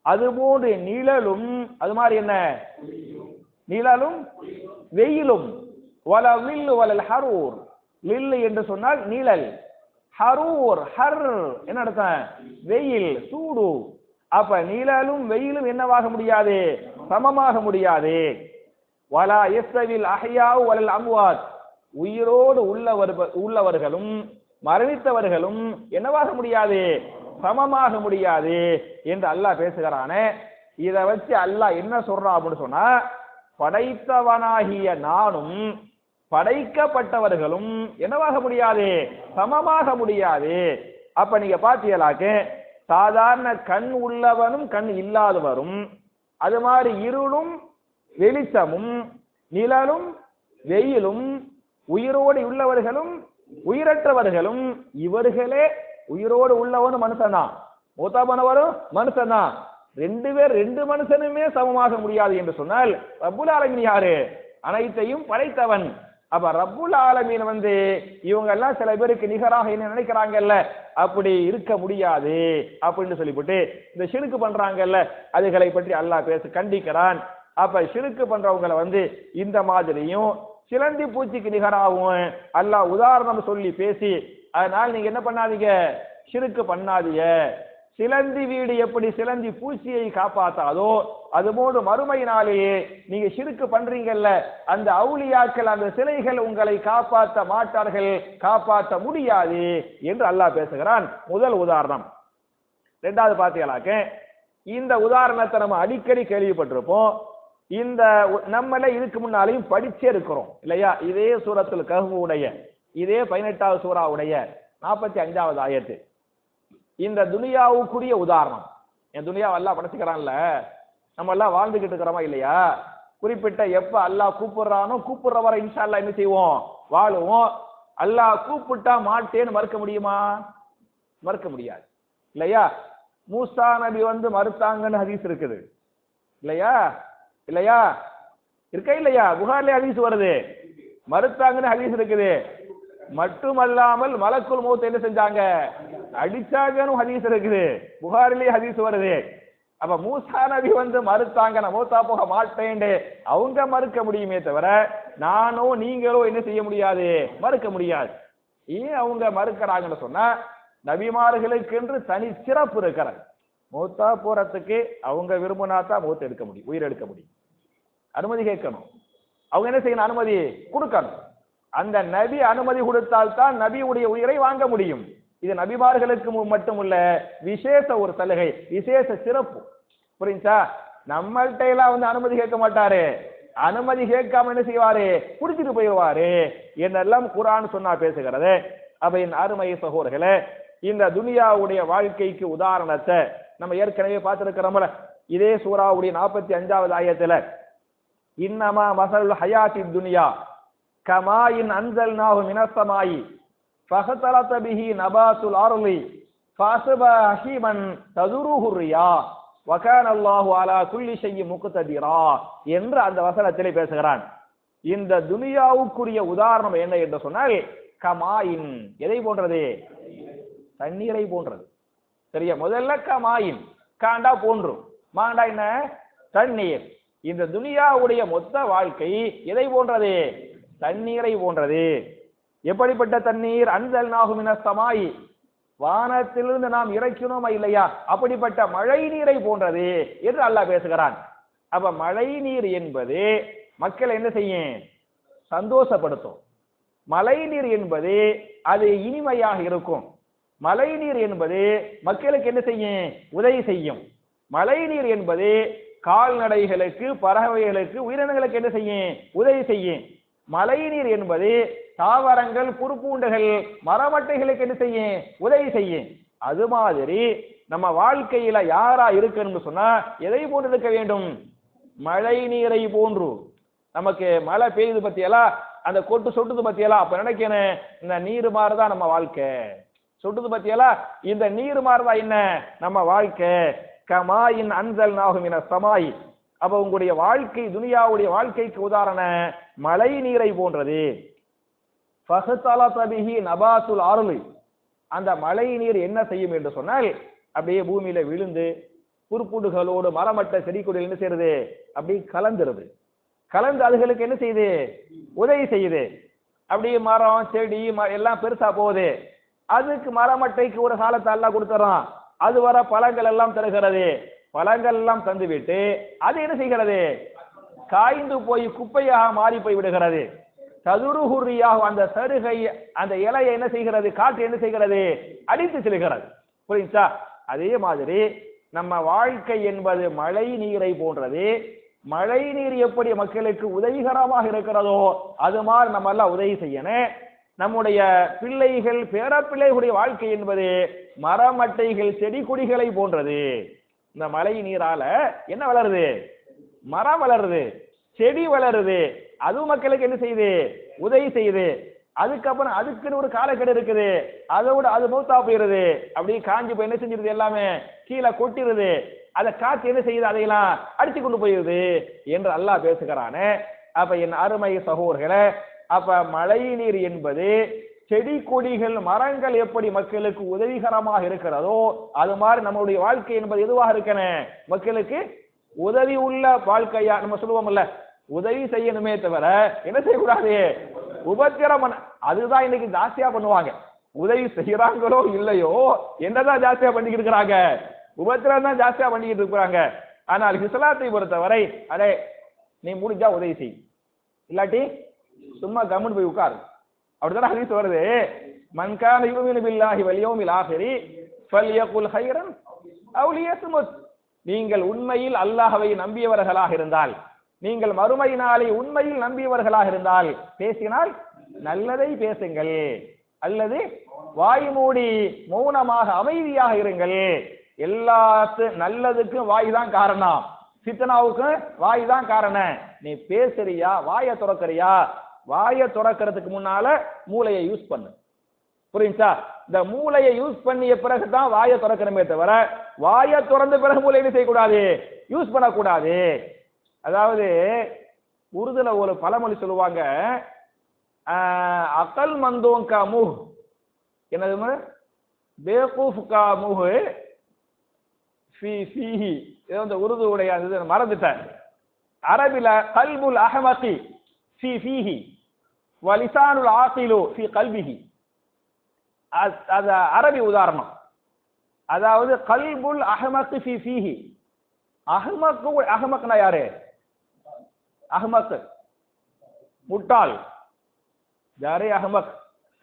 அதுபோன்று நிழலும், அது மாதிரி என்ன? நிழலும் வெயிலும். வலா வில்லு வலல் ஹரூர், வில்லு என்று சொன்னால் நிழல், ஹரூர் ஹர் என்ன அர்த்தம்? வெயில், சூடு. அப்ப நிழலும் வெயிலும் என்னவாக முடியாது? சமமாக முடியாது. வலா யஸ்தவில் அஹ்யாஉ வலல் அம்வாத், உயிரோடு உள்ளவர்களும் மரணித்தவர்களும் என்னவாக முடியாது? சமமாக முடியாது என்று அல்லாஹ் பேசுகிறானே. இதை வச்சு அல்லாஹ் என்ன சொல்றான் அப்படின்னு சொன்னா, படைத்தவனாகிய நானும் படைக்கப்பட்டவர்களும் என்னவாக முடியாது? சமமாக முடியாது. அப்ப நீங்க பாத்தீங்களாக்க, சாதாரண கண் உள்ளவனும் கண் இல்லாதவரும், அது மாதிரி இருளும் வெளிச்சமும் நிழலும் வெயிலும், உயிரோடு உள்ளவர்களும் உயிரற்றவர்களும், இவர்களே உயிரோடு உள்ளவனும் மனுஷன்தான், மூத்தாபனவரும் மனுஷன்தான். ரெண்டு மனுஷனுமே சமமாக முடியாது என்று சொன்னால் ரப்புல் ஆலமீன் யாரு? அனைத்தையும் படைத்தவன். அப்ப ரப்புல் ஆலமீன் இவங்க எல்லாம் சில பேருக்கு நிகராக என்ன நினைக்கிறாங்கல்ல, அப்படி இருக்க முடியாது அப்படின்னு சொல்லிவிட்டு இந்த ஷிர்க் பண்றாங்கல்ல, அதுகளை பற்றி அல்லாஹ் கண்டிக்கிறான். அப்ப ஷிர்க் பண்றவங்களை இந்த மாதிரியும் சிலந்தி பூச்சிக்கு நிகராகவும் அல்லாஹ் உதாரணம் சொல்லி பேசி, அதனால நீங்க என்ன பண்ணாதீங்க? ஷிர்க் பண்ணாதீங்க. சிலந்தி வீடு எப்படி சிலந்தி பூச்சியை காப்பாத்தாதோ அதுபோன்று மறுமை நாளையே நீங்க ஷிர்க் பண்றீங்கல்ல, அந்த அவுலியாக்கள் அந்த சிலைகள் உங்களை காப்பாற்ற மாட்டார்கள், காப்பாற்ற முடியாது என்று அல்லாஹ் பேசுகிறான். முதல் உதாரணம். இரண்டாவது பாத்தீங்களாக்க, இந்த உதாரணத்தை நம்ம அடிக்கடி கேள்விப்பட்டிருப்போம். இந்த நம்மள இதுக்கு முன்னாலையும் படிச்சே இருக்கிறோம் இல்லையா? இதே சூரத்துல் கஹ்ஃப் உடைய இதே 18வது சூராவுடைய 45வது ஆயத்து இந்த துனியாவுக்குரிய உதாரணம். என் துனியாவை அல்லாஹ் படைச்சுக்கிறான்ல, நம்ம எல்லாம் வாழ்ந்துகிட்டு இருக்கிறோமா இல்லையா? குறிப்பிட்ட எப்ப அல்லாஹ் கூப்பிடுறானோ கூப்பிடுற வரை இன்ஷா அல்லாஹ் என்ன செய்வோம்? வாழுவோம். அல்லாஹ் கூப்பிட்டா மாட்டேன்னு மறுக்க முடியுமா? மறுக்க முடியாது இல்லையா? மூசா நபி மறுத்தாங்கன்னு ஹதீஸ் இருக்குது இல்லையா? இல்லையா? இருக்கா இல்லையா? புகார்ல ஹதீஸ் வருது, மறுத்தாங்கன்னு ஹதீஸ் இருக்குது. மட்டுமல்லாமல் மலக்குல் மௌத் என்ன செஞ்சாங்க? அடிச்சாங்கன்னு ஹதீஸ் இருக்குது, புகாரிலேயே ஹதீஸ் வருது. அப்ப மூசா நபி மறுத்தாங்க, நான் மௌத்தா போக மாட்டேன் அவங்க மறுக்க முடியுமே தவிர நானோ நீங்களோ என்ன செய்ய முடியாது? மறுக்க முடியாது. ஏன் அவங்க மறுக்கிறாங்கன்னு சொன்னா, நபிமார்களுக்கு என்று தனி சிறப்பு இருக்கிறது. மௌத்தா போறதுக்கு அவங்க விரும்பினாதான் மௌத் எடுக்க முடியும், உயிர் எடுக்க முடியும். அனுமதி கேட்கணும். அவங்க என்ன செய்யணும்? அனுமதி கொடுக்கணும். அந்த நபி அனுமதி கொடுத்தால்தான் நபியுடைய உயிரை வாங்க முடியும். இது நபிமார்களுக்கு மட்டுமல்ல, விசேஷ ஒரு சலுகை, விசேஷ சிறப்பு. புரிஞ்சா? நம்மள்கிட்ட எல்லாம் அனுமதி கேட்க மாட்டாரு. அனுமதி கேட்காம என்ன செய்வாரு? குடிச்சிட்டு போயிடுவாரு என்னெல்லாம் குர்ஆன் சொன்னா பேசுகிறது. அப்ப என் அருமை சகோதரர்களே, இந்த துனியாவுடைய வாழ்க்கைக்கு உதாரணத்தை நம்ம ஏற்கனவே பார்த்திருக்கிறோம்ல. இதே சூராவுடைய 45வது ஆயத்துல இன்னமா மஸலுல் ஹயாத்தி துனியா கமாயின் அன்ஸல்நாஹு மினஸ் ஸமாயி ஃபஹதலத பிஹி நபாத்துல் அர்லி ஃபஅஸ்பஹ ஹஷீமன் ததுருஹு ரியா வகான அல்லாஹு அலா குல்லி ஷைஇன் முக்ததிரா என்று அந்த வசனத்திலே பேசுகிறான். இந்த துனியாவுக்குரிய உதாரணம் என்ன என்று சொன்னால், கமாயின் எதை போன்றது? தண்ணீரை போன்றது. சரியா? முதல்ல கமாயின், காண்டா போன்று, மாண்டா என்ன? தண்ணீர். இந்த துனியாவுடைய மொத்த வாழ்க்கை எதை போன்றது? தண்ணீரை போன்றது. எப்படிப்பட்ட தண்ணீர்? அன்ஸல்நாஹு மினஸ் ஸமாயி, வானத்திலிருந்து நாம் இறக்கினோமா இல்லையா, அப்படிப்பட்ட மழை நீரை போன்றது என்று அல்லாஹ் பேசுகிறான். அப்ப மழை நீர் என்பது மக்களை என்ன செய்யும்? சந்தோஷப்படுத்தும். மழை நீர் என்பது அது இனிமையாக இருக்கும். மழை நீர் என்பது மக்களுக்கு என்ன செய்யும்? உதவி செய்யும். மழை நீர் என்பது கால்நடைகளுக்கு, பறவைகளுக்கு, உயிரினங்களுக்கு என்ன செய்யும்? உதவி செய்யும். மழை நீர் என்பது தாவரங்கள், புற்பூண்டுகள், மரமட்டைகளுக்கு என்ன செய்யும்? உதவி செய்யும். அது மாதிரி நம்ம வாழ்க்கையில யாரா இருக்கணும்னு சொன்னா எதை போன்று இருக்க வேண்டும்? மழை நீரை போன்று. நமக்கு மழை பெய்யுது பத்தியெல்லாம், அந்த கொட்டு சொட்டுது பத்தியெல்லாம், அப்ப நினைக்கணும் இந்த நீர் மாதிரிதான் நம்ம வாழ்க்கை. சொட்டுது பத்தியெல்லாம், இந்த நீர் மாதிரிதான் என்ன நம்ம வாழ்க்கை. கமாயின் அன்ஸல்நாஹு மினஸ் ஸமாயி. அப்ப உங்களுடைய வாழ்க்கை, துனியாவுடைய வாழ்க்கைக்கு உதாரணம் மழை நீரை போன்றது. ஃபஹதலத பிஹி நபாத்துல் அர்லி. அந்த மழை நீர் என்ன செய்யும் என்று சொன்னால், அப்படியே பூமியில விழுந்து புற்புடுகளோடு மரமட்ட செடி கொடிகள் என்ன செய்யறது? அப்படி கலந்துருது. கலந்து அதுகளுக்கு என்ன செய்யுது? உதவி செய்யுது. அப்படியே மரம் செடி எல்லாம் பெருசா போகுது. அதுக்கு மரமட்டைக்கு ஒரு காலத்தை அல்லாஹ் கொடுத்துறான். அது வர பழங்கள் எல்லாம் தருகிறது. பழங்கள் எல்லாம் தந்து விட்டு அது என்ன செய்கிறது? காய்ந்து போய் குப்பையாக மாறி போய் விடுகிறது. ததுருஹுரியாக அந்த சருகை, அந்த இலையை என்ன செய்கிறது? காற்று என்ன செய்கிறது? அடித்து செல்கிறது. புரியுதா? அதே மாதிரி நம்ம வாழ்க்கை என்பது மழை நீரை போன்றது. மழை நீர் எப்படி மக்களுக்கு உதவிகரமாக இருக்கிறதோ அது மாதிரி நம்ம எல்லாம் உதவி செய்யணும். நம்முடைய பிள்ளைகள், பேரப்பிள்ளைகளுடைய வாழ்க்கை என்பது மரமட்டைகள், செடி கொடிகளை போன்றது. இந்த மழை நீரால என்ன வளருது? மரம் வளருது, செடி வளருது. அதுவும் மக்களுக்கு என்ன செய்யுது? உதவி செய்யுது. அதுக்கப்புறம் அதுக்குன்னு ஒரு காலக்கெடு இருக்குது. அதோட அது மௌத்தா போயிருது. அப்படியே காஞ்சி போய் என்ன செஞ்சிருது? எல்லாமே கீழே கொட்டிருது. அதை காத்து என்ன செய்யுது? அதையெல்லாம் அடிச்சு கொண்டு போயிருது என்று அல்லாஹ் பேசுகிறானே. அப்ப என் அருமை சகோதரர்களே, அப்ப மழை நீர் என்பது செடி கொடிகள், மரங்கள் எப்படி மக்களுக்கு உதவிகரமாக இருக்கிறதோ அது மாதிரி நம்மளுடைய வாழ்க்கை என்பது எதுவாக இருக்கணும்? மக்களுக்கு உதவி உள்ள வாழ்க்கையா. நம்ம சொல்லுவோம்ல, உதவி செய்யணுமே தவிர என்ன செய்யக்கூடாது? உபத்திரம். அதுதான் இன்னைக்கு ஜாஸ்தியா பண்ணுவாங்க. உதவி செய்யறாங்களோ இல்லையோ என்னதான் ஜாஸ்தியா பண்ணிக்கிட்டு இருக்கிறாங்க? உபத்திரம் தான் ஜாஸ்தியா பண்ணிக்கிட்டு இருக்கிறாங்க. ஆனால் இஸ்லாத்தை பொறுத்தவரை, அடே நீ முடிஞ்சா உதவி செய், இல்லாட்டி சும்மா கம்முன்னு போய் உட்காரு. அப்படித்தானே ஹதீஸ் வருது. மன் கான யுமினு பில்லாஹி வல் யௌமில் ஆகிரி ஃபல்யகுல் கைரன் அவ் லியஸ்முத். நீங்கள் உண்மையில் அல்லாஹ்வை நம்பியவர்களாக இருந்தால், நீங்கள் மறுமை நாளை உண்மையில் நம்பியவர்களாக இருந்தால் பேசினால் நல்லதை பேசுங்கள், அல்லது வாய் மூடி மௌனமாக அமைதியாக இருங்கள். நல்லதுக்கும் வாய் தான் காரணம், ஃபித்னாவுக்கும் வாய் தான் காரணம். நீ பேசுறியா, வாயை திறக்கறியா? வாயை திறக்கிறதுக்கு முன்னால மூளையை யூஸ் பண்ணு. புரியுதா? இந்த மூளையை யூஸ் பண்ணிய பிறகு தான் வாயை திறக்கணுமே தவிர வாயை திறந்த பிறகு மூளை என்ன செய்யக்கூடாது, யூஸ் பண்ணக்கூடாது. அதாவது உருதுல ஒரு பழமொழி சொல்லுவாங்க, அகல் மந்தோங் கா முஹ், என்னது பேகூஃப் கா முஹ் ஃபீ ஃபீஹி. இது வந்து உருதுடைய மறந்துட்டேன். அரபில கல்புல் அஹமகி ஃபீ ஃபீஹி வ லிசானுல் ஆகிலு ஃபீ கல்பிஹி. அது அரபி உதாரணம். அதாவது கல்புல் அஹமக் ஃபீ ஃபீஹி. அஹமக்னா யாரு? அஹமக் முட்டாள். யாரே அஹமக்?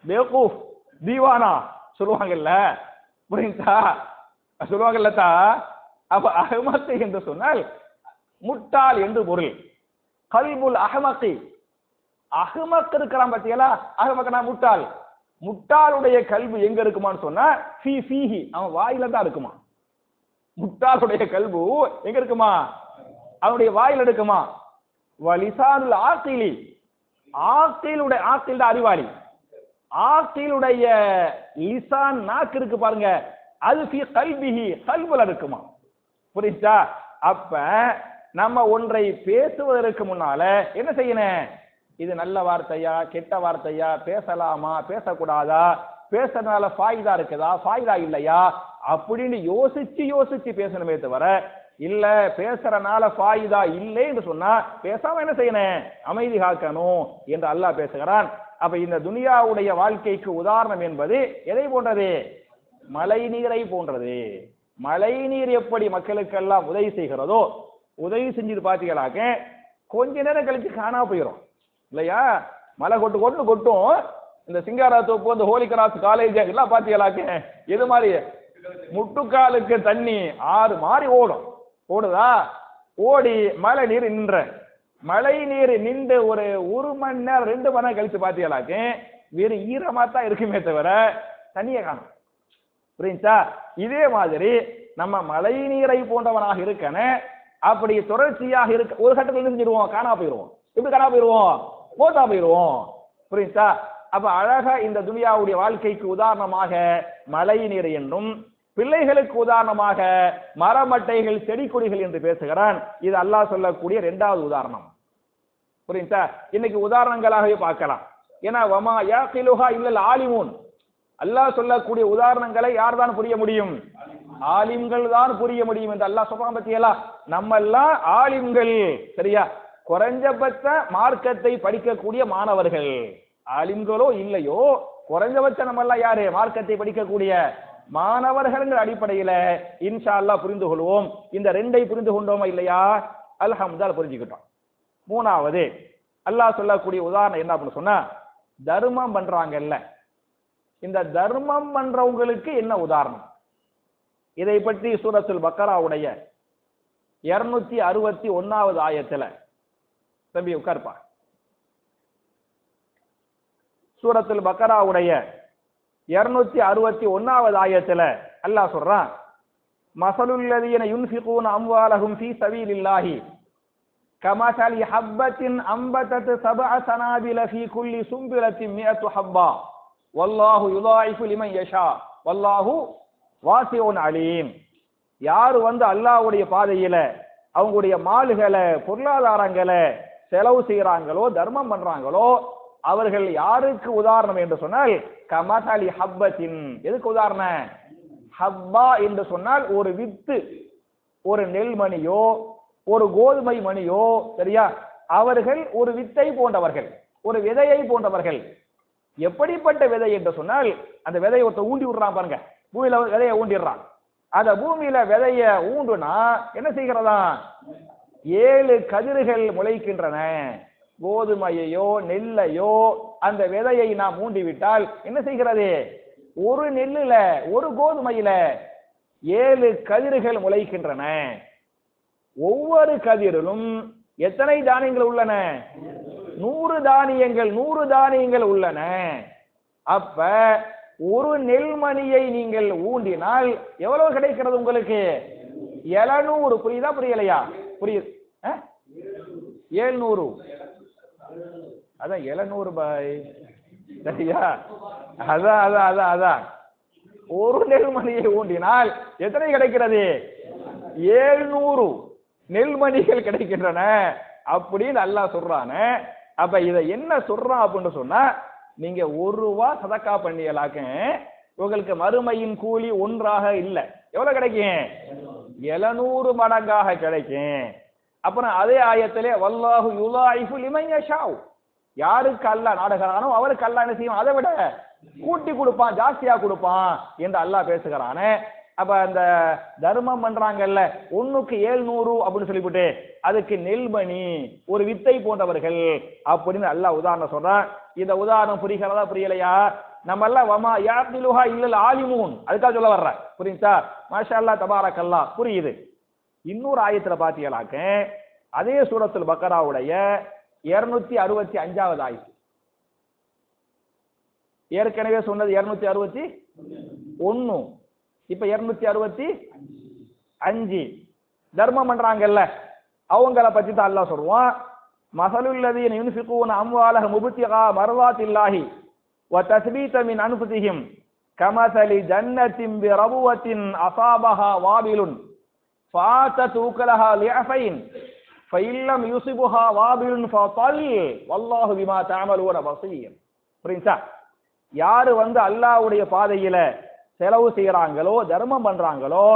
பேகூஃப், தீவானா சொல்லுவாங்கல்ல, புரியுதா? சொல்லுவாங்கல்லதா. அப்ப அஹமக் என்று சொன்னால் முட்டாள் என்று பொருள். கல்புல் அஹமகி, அஹமக் இருக்கிறான் பத்தியலா, அஹமக்னா முட்டாள். முட்டாளுடைய கல்வி எங்க இருக்குமான்னு சொன்னா ஃபீ ஃபீஹி, அவன் வாயில தான் இருக்குமா. முட்டாளுடைய கல்பு எங்க இருக்குமா? அவனுடைய வாயில இருக்குமா. வலிசானுல் ஆகிலி, ஆகிலுடைய, ஆகில் தான் அறிவாளி, ஆகிலுடைய லிசான் நாக்கு இருக்கு பாருங்க, அது ஃபீ கல்பிஹி, கல்புல இருக்குமா. புரியுதா? அப்ப நம்ம ஒன்றை பேசுவதற்கு முன்னால என்ன செய்யணும்? இது நல்ல வார்த்தையா, கெட்ட வார்த்தையா, பேசலாமா, பேசக்கூடாதா, பேசுறதுனால ஃபாயிதா இருக்குதா, ஃபாயிதா இல்லையா அப்படின்னு யோசிச்சு யோசிச்சு பேசணுமே தவிர, இல்ல பேசுறனால ஃபாயிதா இல்லைன்னு சொன்னா பேசாம என்ன செய்யணும்? அமைதி காக்கணும் என்று அல்லாஹ் பேசுகிறான். அப்ப இந்த துனியாவுடைய வாழ்க்கைக்கு உதாரணம் என்பது எதை போன்றது? மழை நீரை போன்றது. மழை நீர் எப்படி மக்களுக்கெல்லாம் உதவி செய்கிறதோ, உதவி செஞ்சது பாத்தீங்களாக்க கொஞ்ச நேரம் கழிச்சு காணா போயிடும் இல்லையா? மழை கொட்டும். இந்த சிங்காரத்தோப்பு, இந்த ஹோலி கிராஸ் காலேஜ் எல்லாம் பாத்தீங்களாக்க எது மாதிரி முட்டுக்காலுக்கு தண்ணி ஆறு மாதிரி ஓடுதா? ஓடி மழை நீர் மழை நீர் நின்று ஒரு மணி நேரம் 2 மணி நேரம் கழிச்சு பாத்தீங்களாக்க வேறு ஈரமா தான் இருக்குமே தவிர தண்ணியை காணும். புரியுதா? இதே மாதிரி நம்ம மழை நீரை போன்றவனாக இருக்கணும். அப்படி தொடர்ச்சியாக இருக்க ஒரு கட்டத்தில் செஞ்சிருவோம், காணா போயிருவோம். எப்படி காணா போயிருவோம்? போதா போயிருவோம். புரியுதா? அப்ப அழகா இந்த துனியாவுடைய வாழ்க்கைக்கு உதாரணமாக மழை நீர் என்றும், பிள்ளைகளுக்கு உதாரணமாக மரமட்டைகள், செடி கொடிகள் என்று பேசுகிறான். இது அல்லாஹ் சொல்லக்கூடிய 2வது உதாரணம். புரியுதா? இன்னைக்கு உதாரணங்களாகவே பார்க்கலாம். ஏன்னா வமா யாகிலுஹா இல்லல் ஆலிமூன், அல்லாஹ் சொல்லக்கூடிய உதாரணங்களை யார் தான் புரிய முடியும்? ஆலிம்கள் தான் புரிய முடியும் என்று அல்லாஹ் சொல்றான். பத்தியலா, நம்ம எல்லாம் ஆலிம்கள், சரியா? குறைஞ்சபட்ச மார்க்கத்தை படிக்கக்கூடிய மாணவர்கள். ஆலிம்களோ இல்லையோ, குறைஞ்சபட்ச நம்ம எல்லாம் யாரு? மார்க்கத்தை படிக்கக்கூடிய மாணவர்கள் அடிப்படையில இன்ஷா அல்லாஹ் புரிந்து கொள்வோம். இந்த 2ஐ புரிந்து கொண்டோமா இல்லையா? அல்ஹம்துலில்லாஹ் புரிஞ்சுக்கிட்டோம். 3வது அல்லாஹ் சொல்லக்கூடிய உதாரணம் என்ன அப்படின்னு சொன்னா, தர்மம் பண்றாங்கல்ல, இந்த தர்மம் பண்றவங்களுக்கு என்ன உதாரணம்? இதை பற்றி சூரத்துல் பக்கராவுடைய 261வது ஆயத்துல, தம்பி உட்கார்ப்பா, சூரத்துல் பக்கராவுடைய 261வது ஆயத்துல அல்லாஹ் சொல்றான், மஸலுல்லதீன யுன்ஃபிகூன அம்வாலஹும் ஃபீ ஸபீலில்லாஹி கமஸலி ஹப்பத்தின் அம்பதத் சபஅ சனாபில ஃபீ குல்லி சும்பிலத்தின் மிஅத்து ஹப்பா வல்லாஹு யுதாயிஃபு லிமன் யஷா வல்லாஹு வாசிஉன் அலீம். யார் அல்லாஹ்வுடைய பாதையில அவங்களுடைய மால்களை, பொருளாதாரங்களை செலவு செய்யறாங்களோ, தர்மம் பண்றாங்களோ, அவர்கள் யாருக்கு உதாரணம் என்று சொன்னால் கமஸலி ஹப்பத்தின். எதுக்கு உதாரணம்? ஹப்பா என்று சொன்னால் ஒரு வித்து, ஒரு நெல்மணியோ ஒரு கோதுமை மணியோ, சரியா? அவர்கள் ஒரு வித்தை போன்றவர்கள், ஒரு விதையை போன்றவர்கள். எப்படிப்பட்ட விதை என்று சொன்னால், அந்த விதையை ஒருத்த ஊண்டி விடுறான் பாருங்க, பூமியில விதையை ஊண்டிடுறான். அந்த பூமியில விதைய ஊண்டுனா என்ன செய்கிறதா? 7 கதிர்கள் முளைக்கின்றன. கோதுமையோ நெல்லையோ அந்த விதையை நாம் ஊண்டிவிட்டால் என்ன செய்கிறது? ஒரு நெல்லுல, ஒரு கோதுமையில 7 கதிர்கள் முளைக்கின்றன. ஒவ்வொரு கதிரிலும் எத்தனை தானியங்கள் உள்ளன? 100 தானியங்கள். 100 தானியங்கள் உள்ளன. அப்ப ஒரு நெல்மணியை நீங்கள் ஊண்டினால் எவ்வளவு கிடைக்கிறது உங்களுக்கு? 700. புரியுதா புரியலையா? புரியுது. 700. அதான் 700 பாய். சரியா? அதான் அதான் அதான் அதான் ஒரு நெல்மணியை ஊண்டினால் எத்தனை கிடைக்கிறது? 700 நெல்மணிகள் கிடைக்கின்றன அப்படின்னு அல்லாஹ் சொல்றானே. அப்ப இத என்ன சொல்றான் அப்படின்னு சொன்னா, நீங்க 1 ரூபா சதக்கா பண்ணியலாக்க உங்களுக்கு மறுமையின் கூலி ஒன்றாக இல்ல. எவ்வளவு கிடைக்கும்? 700 மடங்காக கிடைக்கும். அப்புறம் அதே ஆயத்திலே வல்லாஹு யுலாயிஃபு லிமன் யஷாஉ, யாருக்கு அல்லாஹ் நாடுகிறானோ அவருக்கு அல்லாஹ் என்ன செய்யும்? அதை விட கூட்டி கொடுப்பான், ஜாஸ்தியா கொடுப்பான் என்று அல்லாஹ் பேசுகிறானே. அப்ப அந்த தர்மம் பண்றாங்கல்ல, 1க்கு 700 அப்படின்னு சொல்லிவிட்டு அதுக்கு நெல்மணி ஒரு வித்தை போன்றவர்கள் அப்படின்னு அல்லாஹ் உதாரணம் சொல்றான். இந்த உதாரணம் புரிகிறதா புரியலையா? நம்ம எல்லாம் வமா யாத்திலுஹா இல்லல் ஆலிமூன் அதுக்காக சொல்ல வர்ற. புரியுதா? மாஷா அல்லாஹ் தபாரக்கல்லாஹ். புரியுது. இன்னொரு ஆயத்துல பாத்தீங்களாக்க அதே சூரத்துல் பக்கராவுடைய 265வது ஆயத்து. ஏற்கனவே சொன்னது 261, இப்ப 265. தர்மம் பண்றாங்கல்ல அவங்கள பத்தி தான் அல்லாஹ் சொல்லுவான். மஸலுல்லதீன யுன்ஃபிகூன அம்வாலஹும் முப்திகா மர்லாத்தில்லாஹி வ தஸ்பீத மின் அன்ஃபுஸிஹிம் கமஸலி ஜன்னத்தின் பிரபுவத்தின் அஸாபஹா வாபிலுன் ஃபாத்தத் உகலஹா லிஅஃபைன் ஃபஇல்லம் யுஸிபுஹா வாபிலுன் ஃபதல் வல்லாஹு பிமா தஅமலூன பஸீர். புரியுதா? யாரு அல்லாஹ்வுடைய பாதையில செலவு செய்யறாங்களோ, தர்மம் பண்றாங்களோ,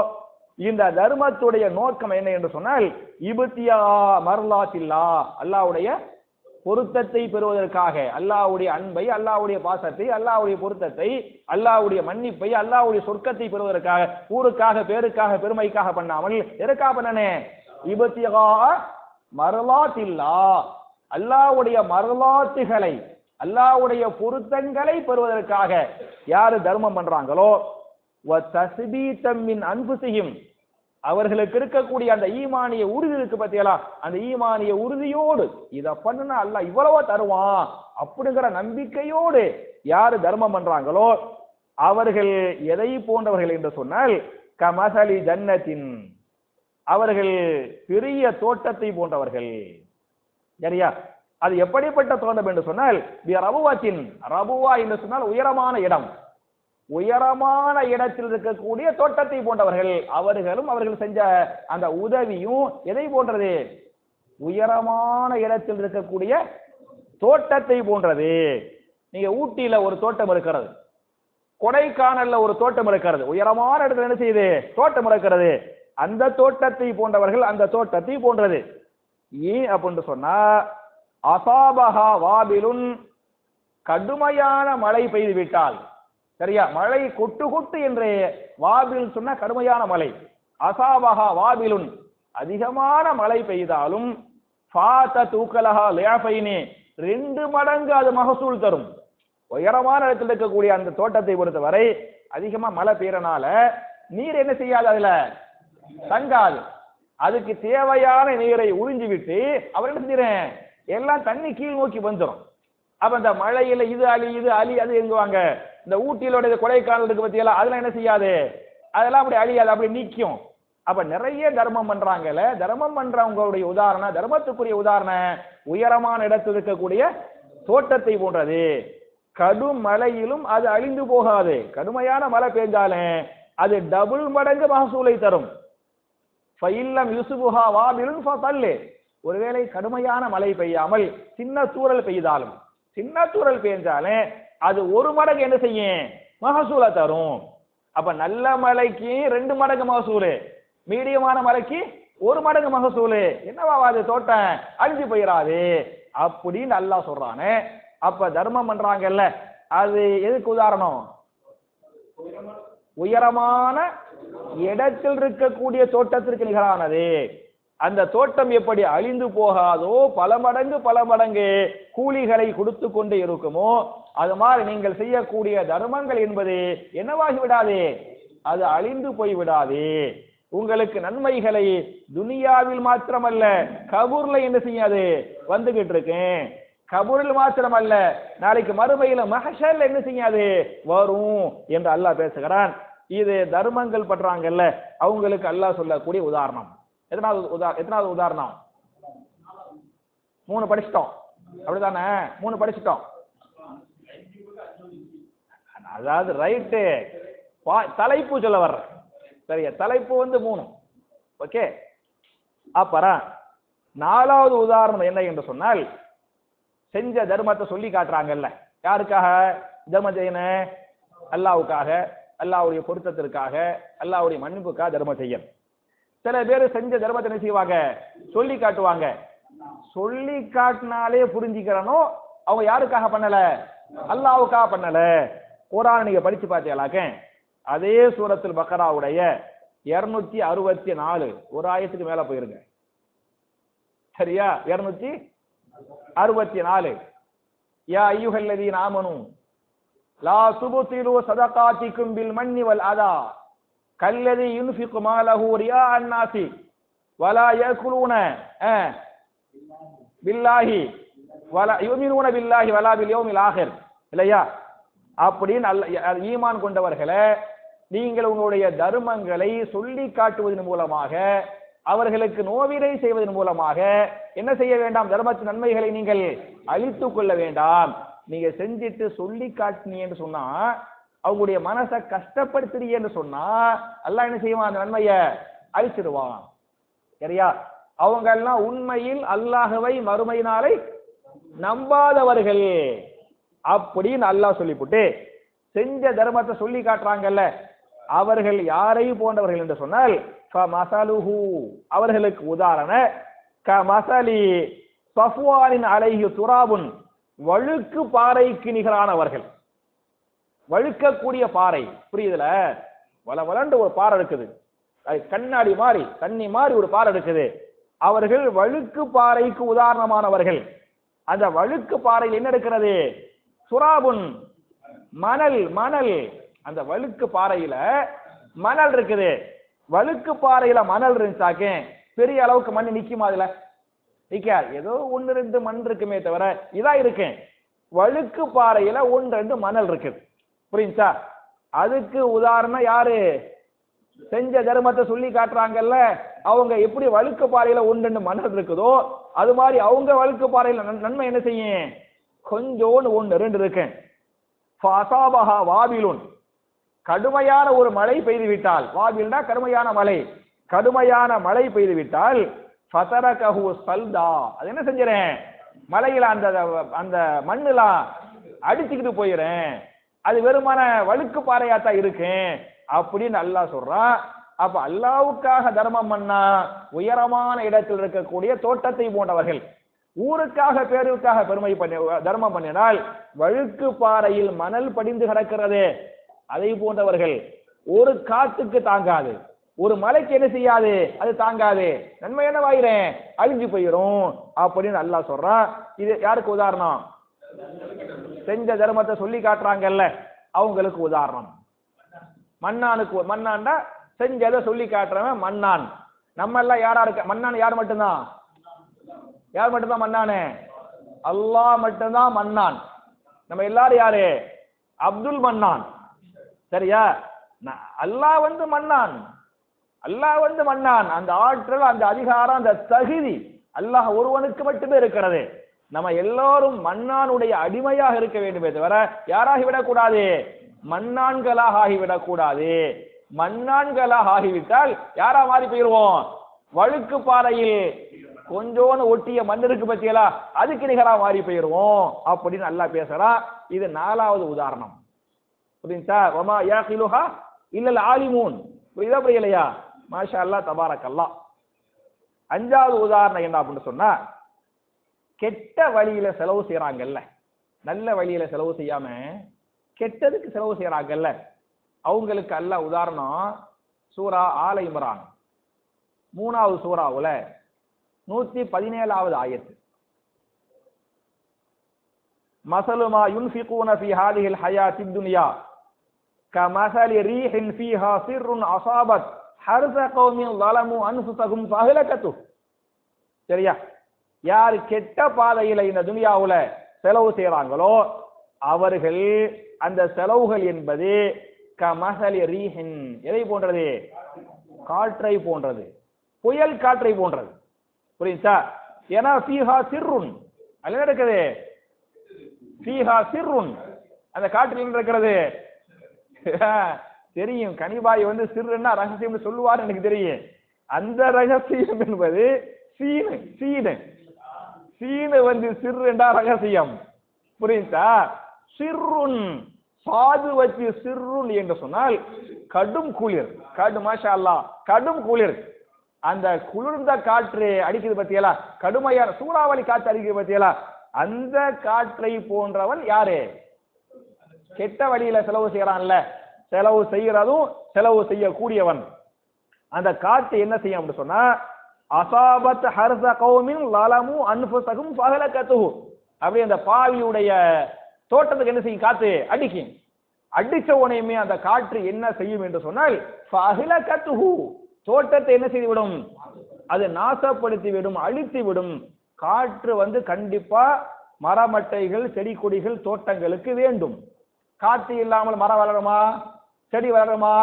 இந்த தர்மத்துடைய நோக்கம் என்ன என்று சொன்னால் இப்தியா மர்லாத்தில்லா, அல்லாஹ்வுடைய பொருத்தத்தை பெறுவதற்காக, அல்லாஹ்வுடைய அன்பை, அல்லாஹ்வுடைய பாசத்தை, அல்லாஹ்வுடைய பொருத்தத்தை, அல்லாஹ்வுடைய மன்னிப்பை, அல்லாஹ்வுடைய சொர்க்கத்தை பெறுவதற்காக, ஊருக்காக, பேருக்காக, பெருமைக்காக பண்ணாமல் எதற்காக பண்ணனே? இப்தியா மர்லாத்தில்லா, அல்லாஹ்வுடைய மர்லாத்துகளை, அல்லாஹ்வுடைய பொருத்தங்களை பெறுவதற்காக யாரு தர்மம் பண்றாங்களோ, வ தஸ்பீதம் மின் அன்ஃபுஸிஹிம், அவர்களுக்கு இருக்கக்கூடிய அந்த ஈமானிய உறுதி இருக்கு பத்தியலா, அந்த ஈமானிய உறுதியோடு இத பண்ணுனா அல்லாஹ் இவ்வளவோ தருவான் அப்படிங்கிற நம்பிக்கையோடு யாரு தர்மம் பண்றாங்களோ அவர்கள் எதை போன்றவர்கள் என்று சொன்னால் கமஸலி ஜன்னத்தின், அவர்கள் பெரிய தோட்டத்தை போன்றவர்கள். சரியா? அது எப்படிப்பட்ட தோட்டம் என்று சொன்னால் ரபுவத்தின், ரபுவா என்று சொன்னால் உயரமான இடம், உயரமான இடத்தில் இருக்கக்கூடிய தோட்டத்தை போன்றவர்கள். அவர்களும் அவர்கள் செஞ்ச அந்த உதவியும் எதை போன்றது? உயரமான இடத்தில் இருக்கக்கூடிய தோட்டத்தை போன்றது. நீங்க ஊட்டியில ஒரு தோட்டம் இருக்கிறது, கொடைக்கானல்ல ஒரு தோட்டம் இருக்கிறது, உயரமான இடத்துல என்ன செய்யுது? தோட்டம் இருக்கிறது. அந்த தோட்டத்தை போன்றவர்கள், அந்த தோட்டத்தை போன்றது. ஏன் அப்படின்னு சொன்னா அசாபஹா வாபிலுன், கடுமையான மழை பெய்து விட்டால், சரியா? மழை கொட்டு கொட்டு என்று வாபில் சொன்ன கடுமையான மழை, அசாபஹா வாபிலுன் அதிகமான மழை பெய்தாலும் ஃபாத்தத் உகலஹா லிஅஃபைனி 2 மடங்கு அது மகசூல் தரும். உயரமான இடத்தில் இருக்கக்கூடிய அந்த தோட்டத்தை பொறுத்தவரை அதிகமா மழை பெய்யறனால நீர் என்ன செய்யாது? அதுல தங்காது. அதுக்கு தேவையான நீரை உறிஞ்சி விட்டு அவர் என்ன செய்யறேன்? எல்லாம் தண்ணி கீழ் நோக்கி வந்துடும். அப்ப இந்த மழையில இது அலி இது அலி அது எங்குவாங்க. இந்த ஊட்டியிலோட கொடைக்கானல் இருக்கு பத்தியெல்லாம் அதெல்லாம் என்ன செய்யாது? அதெல்லாம் அப்படி அழியாது, அப்படி நீக்கும். அப்ப நிறைய தர்மம் பண்றாங்கல்ல, தர்மம் பண்றவங்களுடைய உதாரணம், தர்மத்துக்குரிய உதாரணம் உயரமான இடத்தில் இருக்கக்கூடிய தோட்டத்தை போன்றது. கடும் மழையிலும் அது அழிந்து போகாது. கடுமையான மழை பெய்ஞ்சாலும் அது டபுள் மடங்கு மகசூலை தரும். ஃபஇல்லம் யுஸ்புஹா வாபிலுன் ஃபதல், ஒருவேளை கடுமையான மழை பெய்யாமல் சின்ன தூறல் பெய்தாலும், சின்ன தூறல் பெய்ஞ்சாலே அது 1 மடங்கு என்ன செய்யும்? மகசூலை தரும். அப்ப நல்ல மழைக்கு 2 மடங்கு மகசூலு, மீடியமான மழைக்கு 1 மடங்கு மகசூலு. என்னவா அது? தோட்டம் அழிஞ்சு போயிடாது அப்படின்னு அல்லாஹ் சொல்றானே. அப்ப தர்மம் பண்றாங்கல்ல, அது எதுக்கு உதாரணம்? உயரமான இடத்தில் இருக்கக்கூடிய தோட்டத்திற்கு நிகரானது. அந்த தோட்டம் எப்படி அழிந்து போகாதோ, பல மடங்கு கூலிகளை கொடுத்து கொண்டே இருக்குமோ, அது மாதிரி நீங்கள் செய்யக்கூடிய தர்மங்கள் என்பது என்னவாகி விடாது? அது அழிந்து போய் விடாது. உங்களுக்கு நன்மைகளை துனியாவில் மாத்திரமல்ல கபூர்ல என்ன செய்யாது வந்துகிட்டு இருக்கேன். கபூரில் மாத்திரமல்ல நாளைக்கு மறுமையில மஹ்ஷர்ல என்ன செய்யாது வரும் என்று அல்லாஹ் பேசுகிறான். இது தர்மங்கள் பண்றாங்கல்ல அவங்களுக்கு அல்லாஹ் சொல்லக்கூடிய உதாரணம். எத்தனாவது உதாரணம்? 3 படிச்சிட்டோம் அப்படிதானே? 3 படிச்சிட்டோம். அதாவது ரைட்டு, தலைப்பு சொல்ல வர்ற சரியா? தலைப்பு 3. ஓகே. அப்புறம் 4வது உதாரணம் என்ன என்று சொன்னால், செஞ்ச தர்மத்தை சொல்லி காட்டுறாங்கல்ல. யாருக்காக தர்மம் செய்யணும்? அல்லாஹ்வுக்காக, அல்லாஹ்வுடைய பொருத்தத்திற்காக, அல்லாஹ்வுடைய மன்னிப்புக்காக தர்மம் செய்யும். சில பேர் செஞ்ச தர்மத்தை என்ன செய்வாங்க? சொல்லி காட்டுவாங்க. சொல்லி காட்டினாலே புரிஞ்சுக்கிறனோ அவங்க யாருக்காக பண்ணல? அல்லாஹ்வுக்காக பண்ணல. குர்ஆன் நீங்க படிச்சு பார்த்தீங்களாக்க அதே சூரத்துல் பக்ராவுடைய 264 ஒரு ஆயத்துக்கு மேல போயிருங்க. சரியா? 264 யா அய்யுஹல்லதீன ஆமனூ லா துப்திலு ஸதகாத்திக்கும் பில் மன்னி வல் அதா கல்லதி யுன்ஃபிகு மாலஹு ரியா அன்னாசி வலா யகுலூன பில்லாஹி வலா யுமினூன பில்லாஹி வலா பில் யௌமில் ஆகிர். இல்லையா? அப்படின்னு ஈமான் கொண்டவர்களே, நீங்கள் உங்களுடைய தர்மங்களை சொல்லி காட்டுவதன் மூலமாக, அவர்களுக்கு நோவினை செய்வதன் மூலமாக என்ன செய்ய வேண்டாம்? தர்மத்தின் நன்மைகளை நீங்கள் அழித்துக் கொள்ள வேண்டாம். நீங்க செஞ்சிட்டு சொல்லி காட்டினீன்னு சொன்னா, அவங்களுடைய மனசை கஷ்டப்படுத்துறீன்னு சொன்னா அல்லாஹ் என்ன செய்வான்? அந்த நன்மையை அழிச்சிடுவான். சரியா? அவங்க எல்லாம் உண்மையில் அல்லாஹ்வை மறுமை நாளை நம்பாதவர்கள் அப்படின்னு அல்லாஹ் சொல்லிவிட்டு செஞ்ச தர்மத்தை சொல்லி காட்டுறாங்கல்ல, அவர்கள் யாரை போன்றவர்கள் என்று சொன்னால், அவர்களுக்கு உதாரணம் கமசலி சஃப்வானின் அலைஹி துராபுன், வழுக்கு பாறைக்கு நிகரானவர்கள். வழுக்கக்கூடிய பாறை, புரியுதுல? வளவளண்டு ஒரு பாறை இருக்குது, அது கண்ணாடி மாதிரி தண்ணி மாதிரி ஒரு பாறை இருக்குது. அவர்கள் வழுக்கு பாறைக்கு உதாரணமானவர்கள். அந்த வழுக்கு பாறையில் என்ன இருக்கிறது? சுராபுன், மணல். மணல், அந்த வழுக்கு பாறையில மணல் இருக்குது. வழுக்கு பாறையில மணல் இருந்துச்சாக்க பெரிய அளவுக்கு மண் நிக்குமா? அதுல நிக்காது. ஏதோ 1-2 மண் இருக்குமே தவிர இதா இருக்கு. வழுக்கு பாறையில 1-2 மணல் இருக்குது. புரியுச்சா? அதுக்கு உதாரணம் யாரு? செஞ்ச தர்மத்தை சொல்லி காட்டுறாங்கல்ல, அவங்க எப்படி வழுக்கு பாறையில 1-2 மணல் இருக்குதோ அது மாதிரி அவங்க வழுக்கு பாறையில நன்மை என்ன செய்யும்? கொஞ்சோன்னு 1-2 இருக்கு. வாபிலுன், கடுமையான ஒரு மழை பெய்து விட்டால், வாபில்னா கடுமையான மழை, கடுமையான மழை பெய்து விட்டால் ஃபதரகஹு சல்தா, அது என்ன செஞ்சறேன்? மலையில அந்த அந்த மண்ணுலாம் அடிச்சுக்கிட்டு போயிடுறேன், அது வெறுமான வழுக்கு பாறையாத்தான் இருக்கு அப்படின்னு அல்லாஹ் சொல்றான். அப்ப அல்லாஹ்வுக்காக தர்மம் பண்ணா உயரமான இடத்தில் இருக்கக்கூடிய தோட்டத்தை போன்றவர்கள், ஊருக்காக பேருக்காக பெருமை பண்ணி தர்மம் பண்ணினால் வழுக்கு பாறையில் மணல் படிந்து கிடக்கிறது, அதை போன்றவர்கள். ஒரு காத்துக்கு தாங்காது, ஒரு மலைக்கு என்ன செய்யாது? அது தாங்காது. நன்மை என்ன வாயிறேன்? அழிஞ்சு போயிடும் அப்படின்னு அல்லாஹ் சொல்றான். இது யாருக்கு உதாரணம்? செஞ்ச தர்மத்தை சொல்லி காட்டுறாங்கல்ல அவங்களுக்கு உதாரணம். மன்னானுக்கு, மன்னான்டா செஞ்சதை சொல்லி காட்டுறவன் மன்னான். நம்ம எல்லாம் யாரா இருக்க? மன்னான் யார் மட்டும்தான்? யார் மட்டும்தான் மன்னானே? அல்லாஹ் மட்டும்தான் மன்னான். நம்ம எல்லாரும் யாரு? அப்துல் மன்னான். சரியா? அல்லாஹ் மன்னான், அல்லாஹ் மன்னான். அந்த ஆற்றல், அந்த அதிகாரம், அந்த தகுதி அல்லாஹ் ஒருவனுக்கு மட்டுமே இருக்கிறது. நம்ம எல்லாரும் மன்னானுடைய அடிமையாக இருக்க வேண்டுமே தவிர யாராகிவிடக் கூடாது? மன்னான்களாக ஆகிவிடக் கூடாது. மன்னான்களாக ஆகிவிட்டால் யாரா மாறி போயிருவோம்? வழுக்கு பாறையில் கொஞ்சோன்னு ஒட்டிய மண் இருக்கு பத்தியலா, அதுக்கு நிகரா மாறி போயிருவோம் அப்படின்னு அல்லாஹ் பேசுறான். இது 4வது உதாரணம். புரியுதா? வமா யாகிலுஹா இல்லல் ஆலிமூன். புரியுதா புரியலையா? மாஷா அல்லாஹ் தபாரக்கல்லாஹ். 5வது உதாரணம் என்ன அப்படின்னு சொன்னா, கெட்ட வழியில செலவு செய்யறாங்கல்ல, நல்ல வழியில செலவு செய்யாம கெட்டதுக்கு செலவு செய்யறாங்கல்ல, அவங்களுக்கு அல்லாஹ் உதாரணம் சூரா ஆல இம்ரான் 3வது சூராவுல 117வது ஆயத்து. மஸலுமா யுன்ஃபிகூன ஃபீ ஹாதிஹில் ஹயாத்தித் துன்யா கமஸலி ரீஹின் ஃபீஹா சிர்ருன் அஸாபத் ஹர்ஸ கௌமின் ஸலமு அன்ஃபுஸஹும் ஃபஹலகது. சரியா? யார் கெட்ட பாதையில இந்த துனியாவுல செலவு செய்யறாங்களோ அவர்கள் அந்த செலவுகள் என்பது கமஸலி ரீஹின், எதை போன்றது? காற்றை போன்றது, புயல் காற்றை போன்றது. புரியுதா? ஏன்னா ஃபீஹா சிர்ருன், அதுல இருக்குது ஃபீஹா சிர்ருன், அந்த காற்றில் என்ன இருக்கிறது தெரியும். கனிபாய் சிறுன்னா ரகசியம் சொல்லுவார், எனக்கு தெரியும். அந்த ரகசியம் என்பது சீனு சீனு சீனு சிறு என்றா ரகசியம். புரியுதா? சிர்ருன் சாது வச்சு சிர்ருன் என்று சொன்னால் கடும் குளிர், மாஷா அல்லாஹ், கடும் குளிர். அந்த குளிர்ந்த காற்று அடிக்குது பத்தியலா, கடுமையான சூறாவளி காற்று அடிக்குது பத்தியலா, அந்த காற்றை போன்றவன் யாரு? கெட்ட வழியில செலவு செய்யறான்ல, செலவு செய்யறதும் செலவு செய்யக்கூடியவன். அந்த காற்று என்ன செய்யும் அப்படின்னு சொன்னா, அசாபத் ஹர்ஸ கௌமின் ஸலமு அன்ஃபுஸஹும் ஃபஹலகதுஹு, அப்படி அந்த பாவியுடைய தோட்டத்துக்கு என்ன செய்யும்? காற்று அடிக்கும். அடிச்ச உடனேயுமே அந்த காற்று என்ன செய்யும் என்று சொன்னால் ஃபஹலகதுஹு, தோட்டத்தை என்ன செய்து விடும்? அது நாசப்படுத்தி விடும், அழித்து விடும். காற்று கண்டிப்பா மரமட்டைகள், செடி கொடிகள், தோட்டங்களுக்கு வேண்டும். காற்று இல்லாமல் மரம் வளருமா? செடி வளருமா?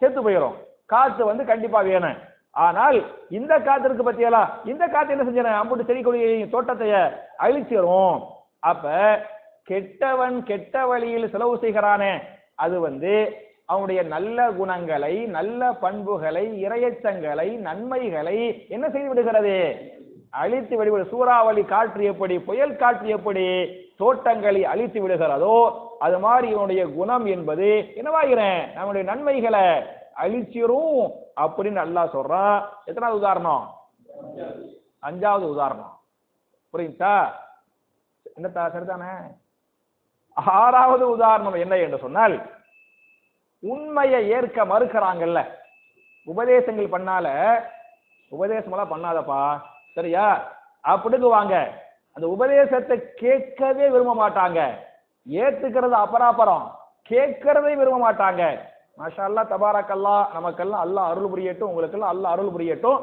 செத்து போயிடும். காற்று கண்டிப்பா வேணும். ஆனால் இந்த காத்திற்கு பத்தியலா, இந்த காத்து என்ன செஞ்சன? அம்புட்டு செடி கொடி தோட்டத்தைய அழிச்சிரும். அப்ப கெட்டவன் கெட்ட வழியில் செலவு செய்கிறானே, அது அவனுடைய நல்ல குணங்களை, நல்ல பண்புகளை, இரையச்சங்களை, நன்மைகளை என்ன செய்து விடுகிறது? அழித்து விடுவது. சூறாவளி காற்று எப்படி, புயல் காற்று எப்படி தோட்டங்களை அழித்து விடுகிறதோ அது மாதிரி இவனுடைய குணம் என்பது என்னவாகிறேன்? நம்முடைய நன்மைகளை அழிச்சிரும் அப்படின்னு அல்லாஹ் சொல்றான். எத்தனாவது உதாரணம்? 5வது உதாரணம். புரியுதா? என்னத்தா சரிதானே? 6வது உதாரணம் என்ன என்று சொன்னால், உண்மையை ஏற்க மறுக்கிறாங்கல்ல, உபதேசங்கள் பண்ணால, உபதேசம் எல்லாம் பண்ணாதப்பா சரியா அப்படிங்குவாங்க. அந்த உபதேசத்தை கேட்கவே விரும்ப மாட்டாங்க. ஏத்துக்கிறது அபராபரம், கேட்கறதை விரும்ப மாட்டாங்க. மாஷா அல்லாஹ் தபாரக்கல்லாஹ், நமக்கெல்லாம் அல்லாஹ் அருள் புரியட்டும், உங்களுக்கெல்லாம் அல்லாஹ் அருள் புரியட்டும்.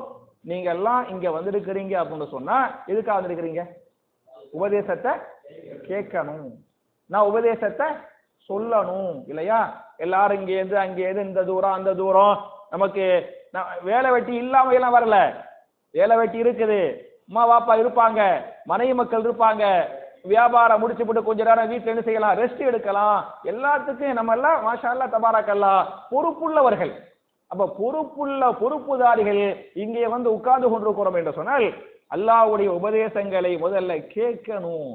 நீங்க எல்லாம் இங்க வந்திருக்கிறீங்க அப்படின்னு சொன்னா எதுக்காக வந்திருக்கிறீங்க? உபதேசத்தை கேட்கணும், நான் உபதேசத்தை சொல்லணும் இல்லையா? எல்லாரும் இங்க இருந்து அங்கே இருந்து, இந்த தூரம் அந்த தூரம், நமக்கு வேலை வெட்டி இல்லாம எல்லாம் வரல. வேலை வெட்டி இருக்குது, அம்மா பாப்பா இருப்பாங்க, மனைவி மக்கள் இருப்பாங்க, வியாபாரம் முடிச்சு போட்டு கொஞ்ச நேரம் வீட்டுல என்ன செய்யலாம்? ரெஸ்ட் எடுக்கலாம். எல்லாத்துக்கும் நம்ம எல்லாம் மாஷா அல்லாஹ் தபாரக்கல்லாஹ் பொறுப்புள்ளவர்கள். அப்ப பொறுப்புதாரிகள் இங்கே உட்கார்ந்து கொண்டிருக்கிறோம் என்று சொன்னால் அல்லாஹ்வுடைய உபதேசங்களை முதல்ல கேட்கணும்,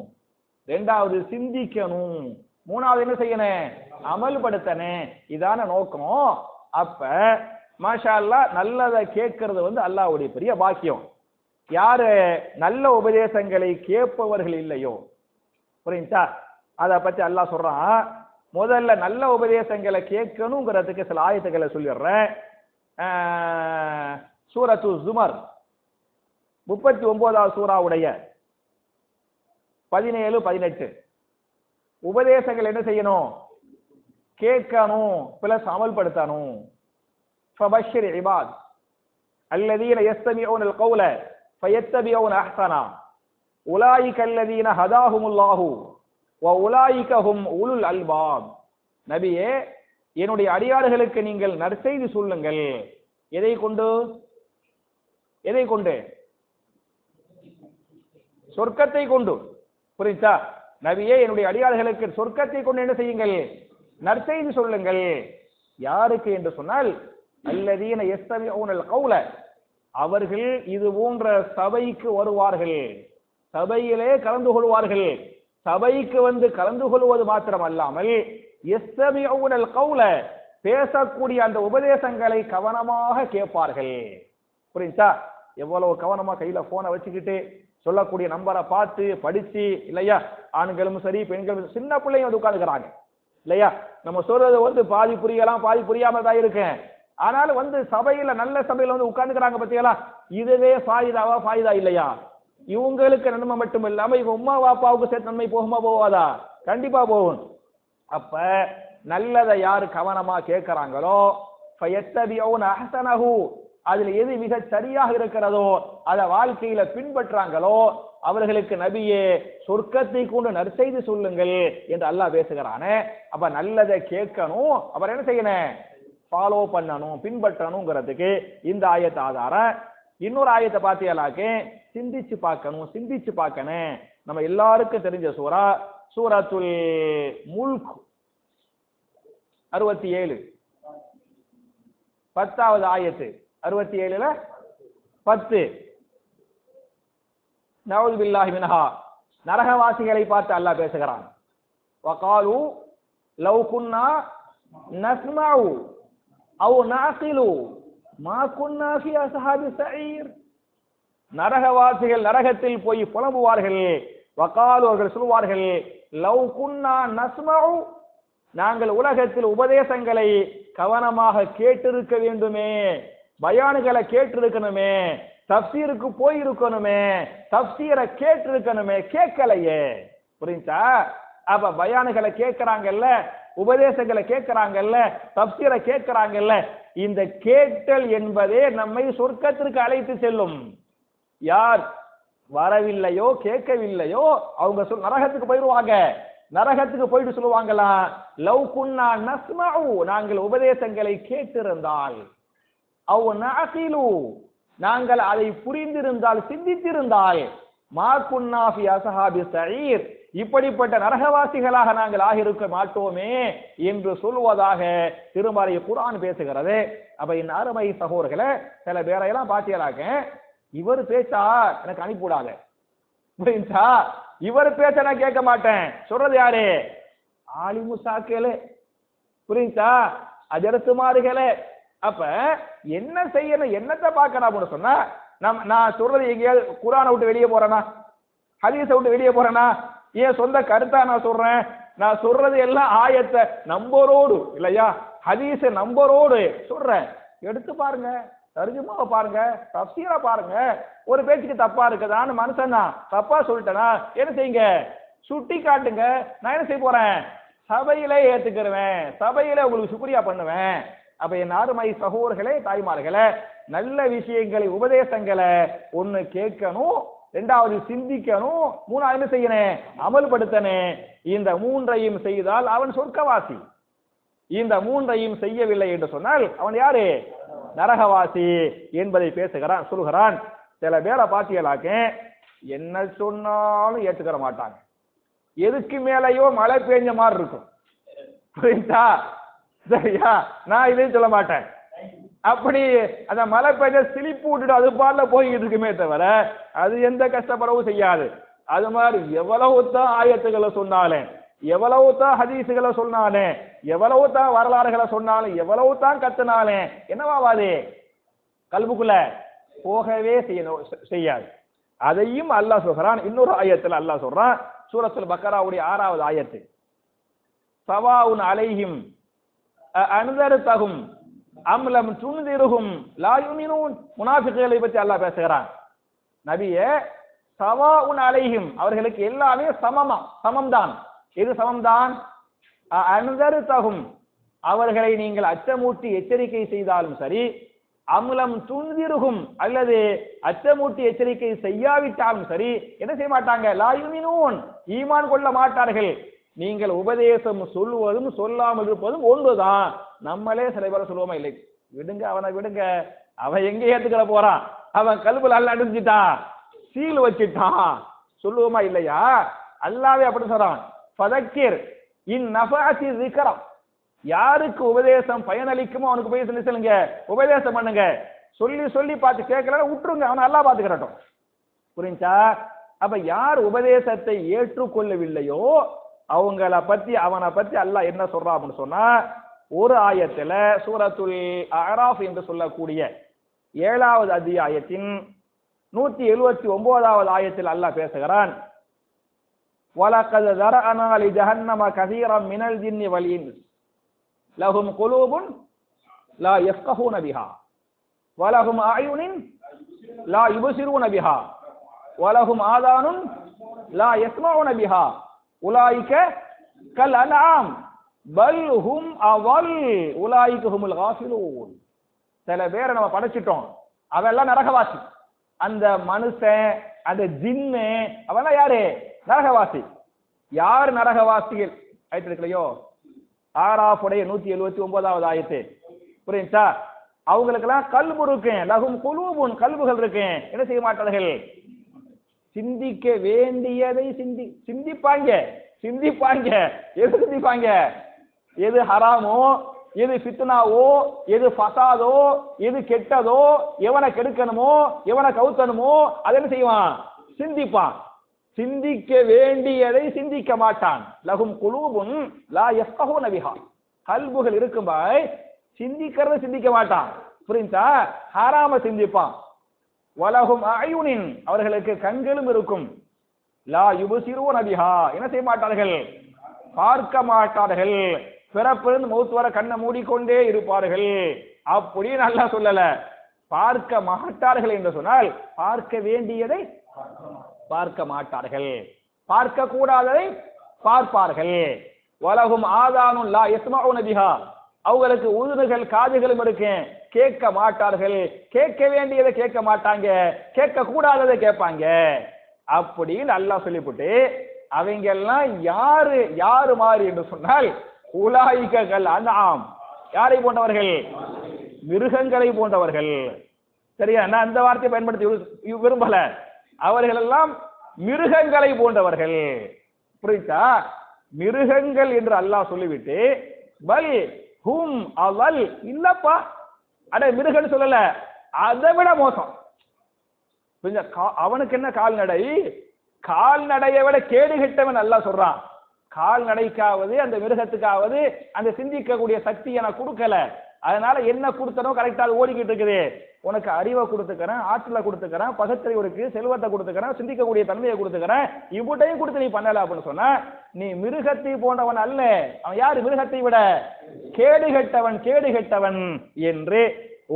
2வது சிந்திக்கணும், 3வது என்ன செய்யணும்? அமல்படுத்தணும். இதான நோக்கம். அப்ப மாஷா அல்லாஹ் நல்லதை கேட்கறது அல்லாஹ்வுடைய பெரிய பாக்கியம். யாரு நல்ல உபதேசங்களை கேட்பவர்கள் இல்லையோ, புரியுதா? அத பத்தி அல்லாஹ் சொல்றான். முதல்ல நல்ல உபதேசங்களை கேட்கணுங்கிறதுக்கு சில ஆயத்துக்களை சொல்லிடுறேன். சூரத்து ஜுமர் 39வது சூராவுடைய 17, 18 உபதேசங்கள் என்ன செய்யணும்? கேட்கணும், பிளஸ் அமல்படுத்தணும். ஃபபஷ்ஷிர் இபாத் அல்லதீன யஸ்தமிஊன அல்-கௌல ஃபயத்தபிஊன அஹ்ஸனா உலாயிக அல்லதீன ஹதாஹுமுல்லாஹு வ உலாயிக ஹும் உலுல் அல்பாப். நபியே, என்னுடைய அடியார்களுக்கு நீங்கள் நற்செய்தி சொல்லுங்கள். எதை கொண்டு? எதை கொண்டு? சொர்க்கத்தை கொண்டு. புரியுதா? நபியே, என்னுடைய அடியார்களுக்கு சொர்க்கத்தை கொண்டு என்ன செய்யுங்கள்? நற்செய்தி சொல்லுங்கள். யாருக்கு என்று சொன்னால் அல்லதீன யஸ்தமிஊன அல்-கௌல, அவர்கள் இது போன்ற சபைக்கு வருவார்கள், சபையிலே கலந்து கொள்வார்கள். சபைக்கு கலந்து கொள்வது மாத்திரம் அல்லாமல் யஸ்தமிஊன அல்-கௌல, பேசக்கூடிய அந்த உபதேசங்களை கவனமாக கேட்பார்கள். புரியுதா? எவ்வளவு கவனமா கையில போனை வச்சுக்கிட்டு சொல்லக்கூடிய நம்பரை பார்த்து படிச்சு இல்லையா? ஆண்களும் சரி பெண்களும், சின்ன பிள்ளைங்க உட்காந்துக்கிறாங்க இல்லையா? நம்ம சொல்றது பாதி புரியலாம், பாதி புரியாம தான் இருக்கேன். ஆனாலும் சபையில, நல்ல சபையில உட்கார்ந்துக்கிறாங்க பத்தியா? இதுவே ஃபாயிதா இல்லையா? இவங்களுக்கு நன்மை மட்டும் இல்லாம இவங்க உம்மா வாப்பாவுக்கு சேர்த்து நன்மை போகுமா போவாதா? கண்டிப்பா போகும். அப்ப நல்லதை யாரு கவனமா கேட்கிறாங்களோ ஃபயத்தபிஊன அஹ்ஸனஹு, அதில் எது மிக சரியாக இருக்கிறதோ அதை வாழ்க்கையில பின்பற்றாங்களோ அவர்களுக்கு நபியே சொர்க்கத்தை கொண்டு நற்செய்தி சொல்லுங்கள் என்று அல்லாஹ் பேசுகிறானே. அப்ப நல்லதை கேட்கணும், அப்புறம் என்ன செய்யணும், ஃபாலோ பண்ணணும், பின்பற்றணுங்கிறதுக்கு இந்த ஆயத்து ஆதாரம். இன்னொரு ஆயத்தை பார்த்தீங்களாக்கே சிந்திச்சு பார்க்கணும். நம்ம எல்லாருக்கும் தெரிஞ்ச சூரத்துல் முல்க் 67 10வது ஆயத்து 67ல 10. நஊது பில்லாஹி மின்ஹா, நரகவாசிகளை பார்த்து அல்லாஹ் பேசுகிறான். வகாலு லவ் குன்னா நஸ்மஉ அவ் நஅகிலு மா குன்னா ஃபி அஸ்ஹாபி ஸஈர். நரகவாசிகள் நரகத்தில் போய் புலம்புவார்கள். வகாலு, அவர்கள் சொல்வார்கள், லவ் குன்னா நஸ்மஉ, நாங்கள் உலகத்தில் உபதேசங்களை கவனமாக கேட்டிருக்க வேண்டுமே, பயானுகளை கேட்டிருக்கணுமே, தப்சீருக்கு போயிருக்கணுமே, தப்சீரை கேட்டிருக்கணுமே, கேட்கலையே. புரிஞ்சா? அப்ப பயானுகளை கேட்கிறாங்கல்ல, உபதேசங்களை கேட்கிறாங்கல்ல, தப்சீரை கேட்கிறாங்கல்ல, இந்த கேட்டல் என்பதே நம்மை சொர்க்கத்திற்கு அழைத்து செல்லும். யார் வரவில்லையோ கேட்கவில்லையோ அவங்க நரகத்துக்கு போயிடுவாங்க. நரகத்துக்கு போயிட்டு சொல்லுவாங்களா, லவ் குன்னா நஸ்மஉ, நாங்கள் உபதேசங்களை கேட்டிருந்தால், அவ் நஅகிலு, நாங்கள் அதை புரிந்திருந்தால், சிந்தித்திருந்தால், மா குன்னா ஃபி அஸ்ஹாபி ஸஈர், இப்படிப்பட்ட நரகவாசிகளாக நாங்கள் ஆகியிருக்க மாட்டோமே என்று சொல்வதாக திருமறை குர்ஆன் பேசுகிறது. அப்ப இந்த அருமை சகோதரர்களே, சில பேரையெல்லாம் பாத்தியலாக்க, இவர் பேச்சா எனக்கு அனுப்பிவிடாத, புரிஞ்சா, இவர் பேச்ச நான் கேட்க மாட்டேன், சொல்றது யாரு, ஆலிமு சாக்கேலே, புரிஞ்சா, அஜரத்துமார்களே. அப்ப என்ன செய்யணும், என்னத்தை பார்க்கணும் அப்படின்னு சொன்னா, நான் சொல்றது எங்கேயாவது குர்ஆனை விட்டு வெளியே போறேனா, ஹதீஸை விட்டு வெளியே போறேனா, ஏன் சொந்த கருத்தா நான் சொல்றேன், நான் சொல்றது எல்லாம் ஆயத்தை நம்பரோடு இல்லையா, ஹதீஸ நம்பரோடு சொல்றேன். எடுத்து பாருங்க, தர்ஜுமாவை பாருங்க, தஃசீரை பாருங்க. ஒரு பேச்சுக்கு தப்பா இருக்குதான்னு மனுஷன் தான் தப்பா சொல்லிட்டேனா என்ன செய்யுங்க, சுட்டி காட்டுங்க. நான் என்ன செய்ய போறேன், சபையிலே ஏத்துக்கிறேன், சபையில உங்களுக்கு சுக்ரியா பண்ணுவேன். அப்ப என் அருமை சகோதரர்களே, தாய்மார்களே, நல்ல விஷயங்களை, உபதேசங்களை ஒண்ணு கேட்கணும், இரண்டாவது சிந்திக்கணும், மூணாவது என்ன செய்யணும், அமல்படுத்தணும். இந்த மூன்றையும் செய்தால் அவன் சொர்க்கவாசி. இந்த மூன்றையும் செய்யவில்லை என்று சொன்னால் அவன் யாரு, நரகவாசி என்பதை பேசுகிறான், சொல்கிறான். சில பேரை பாத்தியலாக்க என்ன சொன்னாலும் ஏற்றுக்கிற மாட்டாங்க, எதுக்கு மேலேயோ மழை பெஞ்ச மாதிரி இருக்கும், புரியுதா, சரியா, நான் இதையும் சொல்ல மாட்டேன். அப்படி அந்த மழை பெய்ஞ்ச சிலிப்பு விட்டுட்டு அது பாடல போய்கிட்டு இருக்குமே தவிர அது எந்த கஷ்டப்படவும் செய்யாது. அது மாதிரி எவ்வளவு தான் ஆயத்துக்களை சொன்னாலும், எவ்வளவு தான் ஹதீஸுகளை சொன்னாலும், எவ்வளவு தான் வரலாறுகளை சொன்னாலும், எவ்வளவு தான் கத்துனாலும் என்னவாவாது, கல்புக்குள்ள போகவே செய்யாது. அதையும் அல்லாஹ் சொல்றான். இன்னொரு ஆயத்துல அல்லாஹ் சொல்றான், சூரத்துல் பக்கராவுடைய 6வது ஆயத்து, சவாஉன் அலைஹிம் அன்தர்தஹும் அம் லம் துன்திருஹும் லா யுமினூன். முனாஃபிக்குகளை பற்றி அல்லாஹ் பேசுகிறான். நபியே, சவாஉன் அலைஹிம், அவர்களுக்கு எல்லாமே சமம்தான். எது சமம்தான், அன்தர்தஹும், அவர்களை நீங்கள் அச்சமூட்டி எச்சரிக்கை செய்தாலும் சரி, அம்லம் துன்திருஹும், அல்லது அச்சமூட்டி எச்சரிக்கை செய்யாவிட்டாலும் சரி, என்ன செய்ய மாட்டாங்க, லா யுமினூன், ஈமான் கொள்ள மாட்டார்கள். நீங்கள் உபதேசம் சொல்லுவதும் சொல்லாமல் இருப்பதும் ஒன்றுதான். நம்மளே சில பேரை சொல்லுவோமா, இல்லை விடுங்க, அவனை விடுங்க, அவன் எங்க ஏத்துக்கிற போறான், அவன் கல்புல அல்ல அடிஞ்சிட்டான், சீல் வச்சிட்டான், சொல்லுவோமா இல்லையா? அல்லாவே அப்படி சொல்றான், ஃபதக்கிர் இன் நஃபஅத்தி ஸிக்ரா, யாருக்கு உபதேசம் பயனளிக்குமோ அவனுக்கு போய் சொல்லி சொல்லுங்க, உபதேசம் பண்ணுங்க. சொல்லி சொல்லி பார்த்து கேட்கலன்னா விட்டுருங்க, அவனை அல்லாஹ் பார்த்துக்கிறட்டும். புரிஞ்சா? அப்ப யார் உபதேசத்தை ஏற்றுக்கொள்ளவில்லையோ அவங்கள பத்தி, அவனை பத்தி அல்லாஹ் என்ன சொல்றான் அப்படின்னு சொன்னா, ஒரு ஆயத்துல சூரத்துல் அராஃப் என்று சொல்லக்கூடிய 7வது அத்தியாயத்தின் 179வது ஆயத்தில் அல்லாஹ் பேசுகிறான், வலகத் ஸரஅனா லி ஜஹன்னம கஸீரன் மினல் ஜின்னி வல் இன்ஸ் லஹும் குலூபுன் லா யஃப்கஹூன பிஹா வலஹும் அயுனின் லா யுபஸிரூன பிஹா வலஹும் ஆதானுன் லா யஸ்மஊன பிஹா உலாயிக கல் அன்ஆம் பல் ஹும் அவல் உலாயிக ஹுமுல் காஃபிலூன். சில பேரை நம்ம படைச்சிட்டோம், அவெல்லாம் நரகவாசி. அந்த மனுஷன், அந்த ஜின்னு, அவெல்லாம் யாரு? நரகவாசி. யார் நரகவாசிகள்? ஆயத்து இருக்கலையோ, ஆராஃபுடைய 179வது ஆயத்து. புரியுதா? அவங்களுக்கெல்லாம் கல்பு இருக்கு, லஹும் குலூபுன், கல்புகள் இருக்கு. என்ன செய்ய மாட்டார்கள்? சிந்திக்க வேண்டியதை சிந்திப்பாங்க. எது சிந்திப்பாங்க? எது ஹராமோ, எது ஃபித்னாவோ, எது ஃபசாதோ, எது கெட்டதோ, எவனை கெடுக்கணுமோ, எவனை கவுத்தணுமோ, அதை என்ன செய்வான்? சிந்திப்பான். சிந்திக்க வேண்டியதை சிந்திக்க மாட்டான். லஹும் குலூபுன் லா யஃப்கஹூன பிஹா. கல்புகள் இருக்கும்பாய், சிந்திக்கிறத சிந்திக்க மாட்டான். புரியுதா? ஹராம சிந்திப்பான். வலஹும் அயுனின், அவர்களுக்கு கண்களும் இருக்கும். லா யுபசிரூன பிஹா, என்ன செய்ய மாட்டார்கள்? பார்க்க மாட்டார்கள். பிறப்பிலிருந்து மௌத் வர கண்ணை மூடிக்கொண்டே இருப்பார்கள். அப்படி நல்லா சொல்லல, பார்க்க மாட்டார்கள் என்று சொன்னால் பார்க்க வேண்டியதை பார்க்க மாட்டார்கள், பார்க்க கூடாததை பார்ப்பார்கள். வலஹும் ஆதானுன் லா யஸ்மஊன பிஹா, அவங்களுக்கு உதுகள் காதுகளும் இருக்கு, கேட்க மாட்டார்கள். கேட்க வேண்டியதை கேட்க மாட்டாங்க, கேட்க கூடாததை கேட்பாங்க. அப்படின்னு அல்லாஹ் சொல்லிவிட்டு அவங்க எல்லாம் யாரு மாறி என்று சொன்னால் உலாயிகல் அன்ஆம், யாரை போன்றவர்கள்? மிருகங்களை போன்றவர்கள். சரியா? நான் அந்த வார்த்தையை பயன்படுத்தி விரும்பல. அவர்கள் எல்லாம் மிருகங்களை போன்றவர்கள். புரியுதா? மிருகங்கள் என்று அல்லாஹ் சொல்லிவிட்டு பல் ஹும் அவல், இல்லப்பா, அட மிருகன்னு சொல்லல, அதை விட மோசம். அவனுக்கு என்ன கால்நடை? கால்நடையை விட கேடு கெட்டவன் அல்லாஹ் சொல்றான். கால்நடைக்காவது அந்த மிருகத்துக்காவது அந்த சிந்திக்கக்கூடிய சக்தி எனக்கு கொடுக்கல, அதனால என்ன கொடுத்தனோ கரெக்டா அது ஓடிக்கிட்டு இருக்குது. உனக்கு அறிவை கொடுத்துக்கிறேன், ஆற்றலை கொடுத்துக்கிறேன், பகுத்தறிவு இருக்கு, செல்வத்தை கொடுத்துக்கிறேன், சிந்திக்கக்கூடிய தன்மையை கொடுத்துக்கிறேன், இவ்வட்டையும் கொடுத்து நீ பண்ணல அப்படின்னு சொன்னா நீ மிருகத்தை போன்றவன் அல்ல. அவன் யாரு? மிருகத்தை விட கேடு கெட்டவன் என்று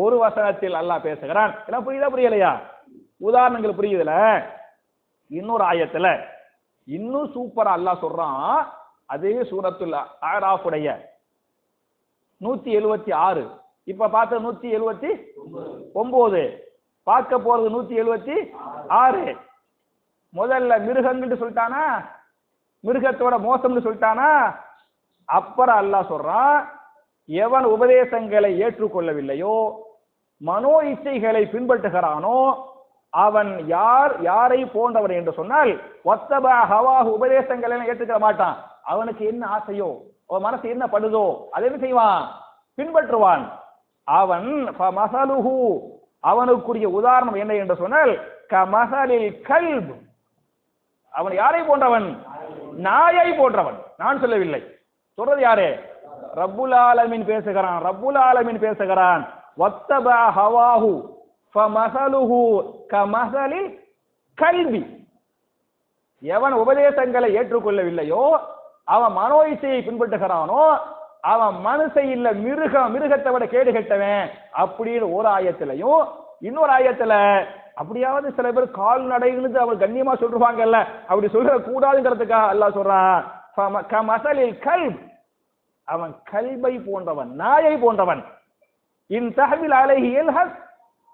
ஒரு வசனத்தில் அல்லாஹ் பேசுகிறான். எல்லாம் புரியுதா புரியலையா? உதாரணங்கள் புரியுதுல? இன்னொரு ஆயத்துல இன்னும் சூப்பரா அல்லாஹ் சொல்றான். அதே சூரத்துல் ஆராஃபுடைய 176. இப்ப பார்த்த 179, பார்க்க போறது 176. முதல்ல மிருகங்கள் சொல்லிட்டானா, மிருகத்தோட மோசம்னு சொல்லிட்டானா. அப்புறம் அல்லாஹ் சொல்றான், எவன் உபதேசங்களை ஏற்றுக்கொள்ளவில்லையோ, மனோ இச்சைகளை பின்பற்றுகிறானோ, அவன் யாரை போன்றவன் என்று சொன்னால் வத்தபா ஹவாஹு, உபதேசங்களை ஏற்றுக்கிற மாட்டான். அவனுக்கு என்ன ஆசையோ, அவன் மனசு என்ன படுதோ அதை என்ன செய்வான்? பின்பற்றுவான். அவன் ஃபமஸலுஹு, அவனுக்குரிய உதாரணம் என்ன என்று சொன்னால் கமஸலில் கல்ப், அவன் யாரை போன்றவன்? நாயை போன்றவன். நான் சொல்லவில்லை, சொல்றது யாரு? ரப்புல் ஆலமீன் பேசுகிறான். வத்தபா ஹவாஹு ஃபமஸலுஹு கமஸலில் கல்பி, எவன் உபதேசங்களை ஏற்றுக்கொள்ளவில்லையோ, அவன் மனோ இச்சையை பின்பற்றுகிறானோ, அவன் மனுஷை இல்ல மிருகத்தை விட கேடு கெட்டவன் அப்படின்னு ஒரு ஆயத்திலையும், இன்னொரு ஆயத்துல அப்படியாவது சில பேர் கால்நடைன்னு அவர் கண்ணியமா சொல்றாங்கல்ல, அப்படி சொல்ற கூடாதுங்கிறதுக்காக அல்லாஹ் சொல்றான் கமஸலில் கல்ப், அவன் கல்பை போன்றவன், நாயை போன்றவன். இன் தஹ்மில் அலைஹி யல்ஹஸ்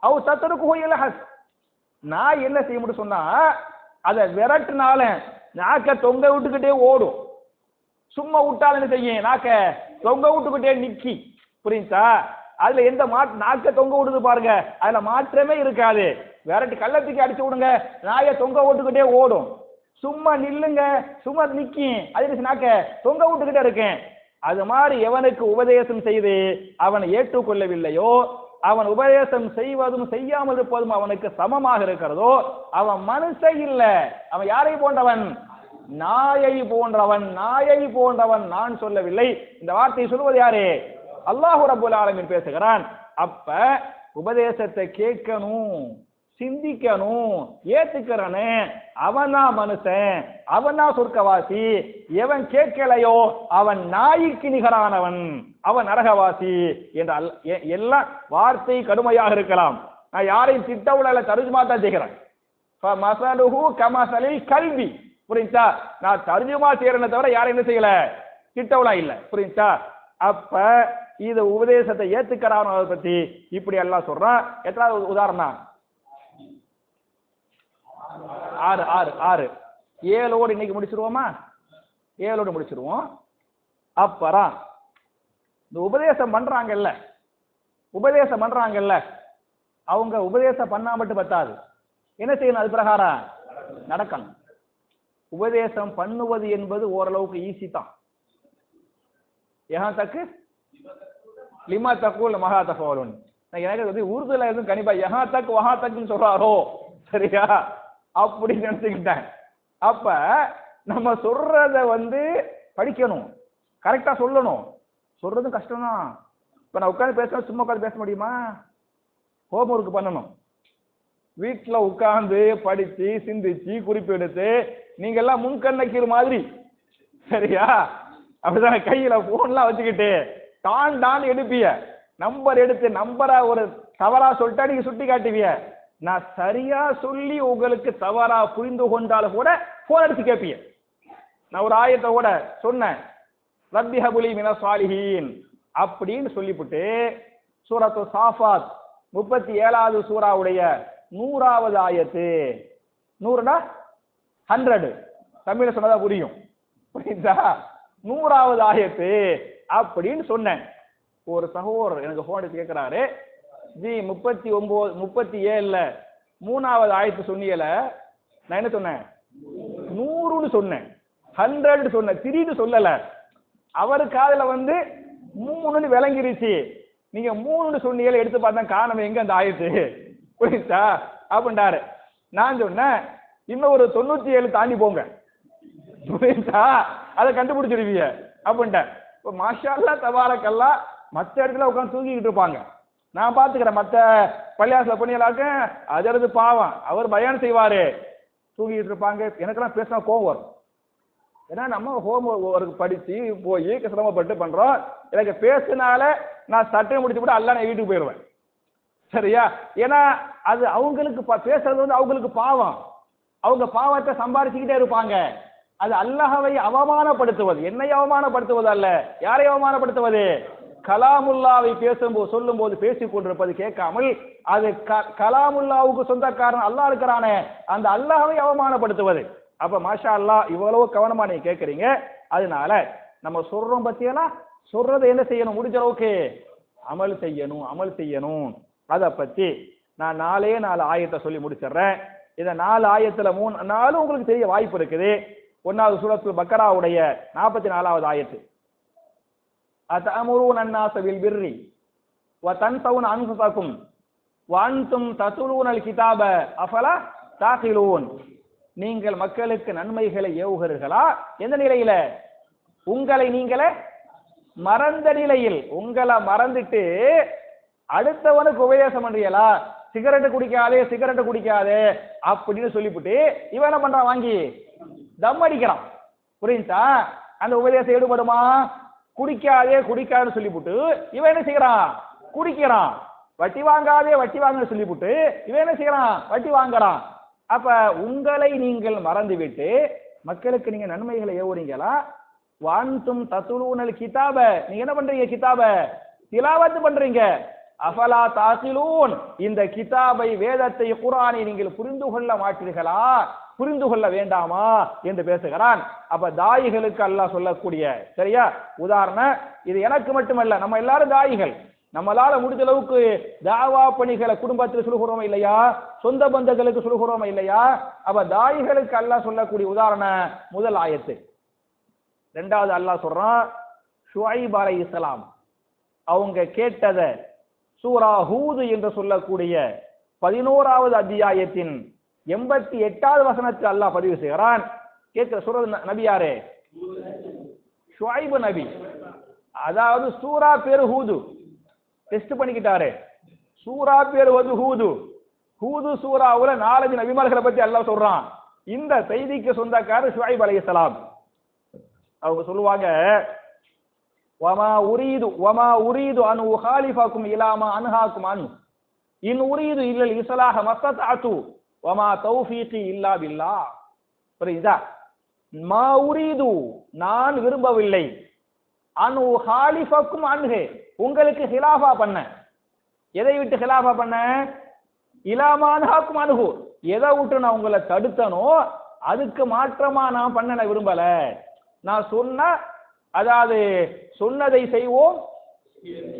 அவ் தத்ருகுஹு யல்ஹஸ், நாய் என்ன செய்ய முடியும் சொன்னா அதை விரட்டுனால நாக்க தொங்க விட்டுக்கிட்டே ஓடும். சும்மா விட்டாலும் என்ன செய்யும்? நாக்க தொங்க விட்டுக்கிட்டே நிக்கி. புரியுதா? அதுல எந்த நாக்க தொங்க விடுது பாருங்க, அதுல மாற்றமே இருக்காது. விரட்டி கள்ளத்துக்கு அடிச்சு விடுங்க, நாயை தொங்க விட்டுக்கிட்டே ஓடும். சும்மா நில்லுங்க, சும்மா நிக்கி, அது நாக்க தொங்க விட்டுக்கிட்டே இருக்கேன். அது மாதிரி எவனுக்கு உபதேசம் செய்து அவனை ஏற்றுக்கொள்ளவில்லையோ, அவன் உபதேசம் செய்வதும் செய்யாமல் இருப்பதும் அவனுக்கு சமமாக இருக்கிறதோ, அவன் மனுஷன் இல்ல, அவன் யாரை போன்றவன்? நாயை போன்றவன். நான் சொல்லவில்லை. இந்த வார்த்தையை சொல்வது யாரு? அல்லாஹ் ரப்பல் ஆலமீன் பேசுகிறான். அப்ப உபதேசத்தை கேட்கணும், சிந்திக்கணும், ஏத்துக்கிறனே, அவனா மனுஷன், அவனா சொர்க்கவாசி. எவன் கேட்கலையோ அவன் நாய்க்கு நிகரானவன், அவன் நரகவாசி என்ற எல்லாம் வார்த்தை கடுமையாக இருக்கலாம். நான் யாரையும் திட்டவுல தர்ஜுமா தான் செய்கிறேன். கமஸலில் கல்பி. புரியுதா? நான் தர்ஜுமா செய்யறேன்னு தவிர யாரும் என்ன செய்யல, திட்டவளா இல்ல. புரியுதா? அப்ப இது உபதேசத்தை ஏத்துக்கிறான் அதை பத்தி இப்படி எல்லாம் சொல்றான். எத்தனாவது உதாரணம்? 6 7ஓடு இன்னைக்கு முடிச்சிருவோமா? 7ஓடு முடிச்சிருவோம். அப்புறம் இந்த உபதேசம் பண்றாங்கல்ல அவங்க உபதேசம் பண்ணா மட்டும் பத்தாது, என்ன செய்யணும்? அது பிரகாரம் நடக்கணும். உபதேசம் பண்ணுவது என்பது ஓரளவுக்கு ஈஸி தான். தக்கு லிமா தக்குல் மகா தகவல். எனக்கு வந்து உருதுல எதுவும் கண்டிப்பா யஹா தக் வஹா தக்குன்னு சொல்றாரோ, சரியா அப்படின்னு நினைச்சுக்கிட்டேன். அப்ப நம்ம சொல்றத வந்து படிக்கணும், கரெக்டா சொல்லணும். சொல்றதும் கஷ்டம் தான். இப்ப நான் உட்காந்து பேசணும், சும்மா உட்காந்து பேச முடியுமா? ஹோம்ஒர்க் பண்ணணும். வீட்டுல உட்கார்ந்து படிச்சு சிந்திச்சு குறிப்பு எடுத்து நீங்க எல்லாம் முன்கண்ணக்கீர் மாதிரி, சரியா? அப்படிதான் கையில போன்லாம் வச்சுக்கிட்டு டான் எடுப்பிய, நம்பர் எடுத்து நம்பரா ஒரு தவறா சொல்லிட்டா நீங்க சுட்டி காட்டுவிய. நான் சரியா சொல்லி உங்களுக்கு தவறா புரிந்து கொண்டாலும் கூட போன் எடுத்து கேட்பிய. நான் ஒரு ஆயத்தை கூட சொன்னேன், ரப்பி ஹபுலி மினஸ் சாலிஹீன் அப்படின்னு சொல்லிவிட்டு சூரத்து சாஃபாத் 37வது சூராவுடைய 100வது ஆயத்து, 100னா 100 தமிழ்ல சொன்னதா புரியும், புரியுதா? 100வது ஆயத்து அப்படின்னு சொன்னேன். ஒரு சகோதரர் எனக்கு போன் எடுத்து கேட்கிறாரு, ஜி 37ல 3வது ஆயத்து சொன்னீங்கல, நான் என்ன சொன்னேன்? 100ன்னு சொன்னேன், 100 சொன்னேன், 3ன்னு சொல்லல. அவரு காதுல வந்து 3ன்னு விளங்கிருச்சு. நீங்க 3ன்னு சொன்னீங்க, எடுத்து பார்த்தா காணாம எங்க அந்த ஆயத்து, புரியுதா அப்படின்றாரு. நான் சொன்னேன் இன்னும் ஒரு 97 தாண்டி போங்க, புரியுதா, அதை கண்டுபிடிச்சிருவீங்க அப்படின்ட்டேன். இப்போ மாஷா அல்லாஹ் தபாரக்கல்லாஹ் மற்ற இடத்துல உட்காந்து தூங்கிக்கிட்டு இருப்பாங்க, நான் பாத்துக்கிறேன். மற்ற பள்ளியாசல பண்ணியலாக்க அதற்கு பாவம், அவர் பயான் செய்வாரு, தூங்கிட்டு இருப்பாங்க. எனக்கெல்லாம் பேசினா கோவம் வரும். ஏன்னா நம்ம ஹோம் ஒர்க் படிச்சு போய் சிரமப்பட்டு பண்றோம். எனக்கு பேசினால நான் சட்டையை முடிச்சு கூட அல்ல நான் வீட்டுக்கு போயிடுவேன், சரியா? ஏன்னா அது அவங்களுக்கு பேசுறது வந்து அவங்களுக்கு பாவம், அவங்க பாவத்தை சம்பாதிச்சுக்கிட்டே இருப்பாங்க. அது அல்லாஹ்வை அவமானப்படுத்துவது. என்னை அவமானப்படுத்துவது அல்ல, யாரை அவமானப்படுத்துவது? கலாமுல்லாவை பேசும்போது சொல்லும் போது பேசிக் கொண்டிருப்பது கேட்காமல் அது கலாமுல்லாவுக்கு சொந்தக்காரன் அல்லாஹ் இருக்கிறானே அந்த அல்லாஹ்வை அவமானப்படுத்துவது. அப்ப மாஷா அல்லாஹ் இவ்வளவு கவனமா நீங்க கேட்கறீங்க. அதனால நம்ம சொல்றோம் பத்தியெல்லாம் சொல்றதை என்ன செய்யணும்? முடிஞ்ச அளவுக்கு அமல் செய்யணும். அதை பத்தி நான் 4 ஆயத்தை சொல்லி முடிச்சிடுறேன். இதை 4 ஆயத்துல 3 உங்களுக்கு தெரிய வாய்ப்பு இருக்குது. 1வது சூரத்துல் பக்கராவுடைய 44வது ஆயத்து, அத்தஅமுரூன அன்னாஸ பில் பிர்ரி வ தன்ஸவுன அன்ஃபுஸகும் வ அன்தும் தத்லூனல் கிதாப அஃபலா தாகிலூன். நீங்கள் மக்களுக்கு நன்மைகளை ஏவுகிறீர்களா? எந்த நிலையில? உங்களை நீங்களே மறந்த நிலையில். உங்களை மறந்துட்டு அடுத்தவனுக்கு உபதேசம் பண்றீங்களா? சிகரெட் குடிக்காதே அப்படின்னு சொல்லிவிட்டு இவன் என்ன பண்றான்? வாங்கி தம் அடிக்கிறான், புரியுதா? அந்த உபதேசம் ஈடுபடுமா? குடிக்காதுன்னு சொல்லிவிட்டு இவன் என்ன செய்யறான்? குடிக்கிறான். வட்டி வாங்காதுன்னு சொல்லிவிட்டு இவன் என்ன செய்யறான்? வட்டி வாங்குறான். அப்ப உங்களை நீங்கள் மறந்துவிட்டு மக்களுக்கு நீங்க நன்மைகளை ஏவுறீங்களா? வான்தும் தத்துலூனல் கிதாப, நீங்க என்ன பண்றீங்க? கிதாப திலாவத் பண்றீங்க. அஃபலா தாகிலூன், இந்த கிதாபை வேதத்தை குர்ஆனை நீங்கள் புரிந்து கொள்ள மாட்டீர்களா? புரிந்து கொள்ள வேண்டாமா என்று பேசுகிறான். அப்ப தாயிகளுக்கு அல்லாஹ் சொல்லக்கூடிய சரியா உதாரணம் இது. எனக்கு மட்டுமல்ல, நம்ம எல்லாரும் தாயிகள். நம்மளால முடிஞ்ச அளவுக்கு தாவா பணிகளை குடும்பத்தில் சொல்கிறோமா இல்லையா? சொந்த பந்தங்களுக்கு சொல்கிறோமா இல்லையா? அப்ப தாயிகளுக்கு அல்லாஹ் சொல்லக்கூடிய உதாரணம் முதல் ஆயத்து. 2வது அல்லாஹ் சொல்றான் ஷுஐப் அலைஹிஸ்ஸலாம் அவங்க கேட்டத சூரா ஹூத் என்று சொல்லக்கூடிய 11வது அத்தியாயத்தின் 88வது வசனத்தில் அல்லாஹ் பதிவு செய்கிறான். கேட்கிற சூரா நபி யாரு? ஷுஐப் நபி. அதாவது சூரா பேரு ஹூது, டெஸ்ட் பண்ணிக்கிட்டாரு. சூரா பேரு வந்து ஹூது சூராவுல 4 நபிமார்களை பத்தி அல்லாஹ் சொல்றான். இந்த செய்திக்கு சொந்தக்காரர் ஷுஐப் அலைஹிஸ்ஸலாம். அவங்க சொல்லுவாங்க வமா உரீது அன் உகாலிஃபக்கும் இலா மா அன்ஹாக்கும் அன் இன் உரீது இல்லல் இஸ்லாஹ மஸ்ததஅது வமா தௌஃபீகி இல்லா பில்லாஹ். புரியுதா? மா உரீது, நான் விரும்பவில்லை, அனு ஹாலிஃபக்கும் அன்ஹு, உங்களுக்கு ஹிலாஃபா பண்ண. எதை விட்டு ஹிலாஃபா பண்ண? இலாமானஹாக்கும் அன்ஹு, எதை விட்டு நான் உங்களை தடுத்தனோ அதுக்கு மாற்றமா நான் பண்ண விரும்பல. நான் சொன்ன, அதாவது சொன்னதை செய்வோம்,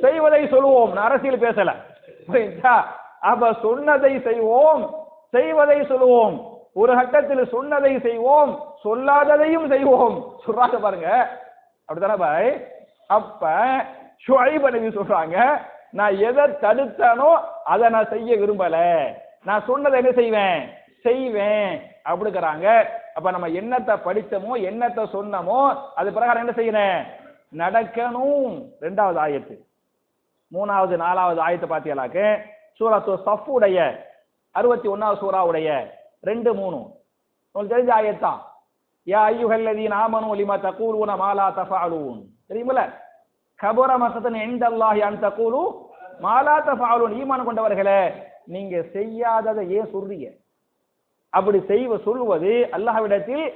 செய்வதை சொல்லுவோம். நான் அரசியல் பேசல. அப்ப சொன்னதை செய்வோம், செய்வதை சொல்லுவோம். ஒரு கட்டத்தில் சொன்னதை செய்வோம், சொல்லாததையும் செய்வோம். சொல்றாங்க பாருங்க, அப்படித்தானே பாய்? அப்ப ஷுஐப் நபி சொல்றாங்க, நான் எதை தடுத்தானோ அதை நான் செய்ய விரும்பல, நான் சொன்னதை என்ன செய்வேன், செய்வேன் அப்படிங்கிறாங்க. அப்ப நம்ம என்னத்தை படித்தோமோ என்னத்தை சொன்னமோ அது பிரகாரம் என்ன செய்யணும், நடக்கணும். 2வது ஆயத்து, 3வது 4வது ஆயத்தை பாத்தியலாக்க சூரத்து சஃபுடைய 61வது சூராவுடைய 2, 3 உங்களுக்கு தெரிஞ்ச ஆயத்தான். யா அய்யுஹல்லதீன ஆமனூ லிமா தகூலூன மா லா தஃபஅலூன். தெரியுமில்ல? கபர மக்தன் இன்தல்லாஹி அன் தகூலு மா லா தஃபஅலூன். ஈமான் கொண்டவர்களே, நீங்க செய்யாததை ஏன் சொல்றீங்க? அப்படி சொல்லுவது அல்லாஹ்விடத்தில்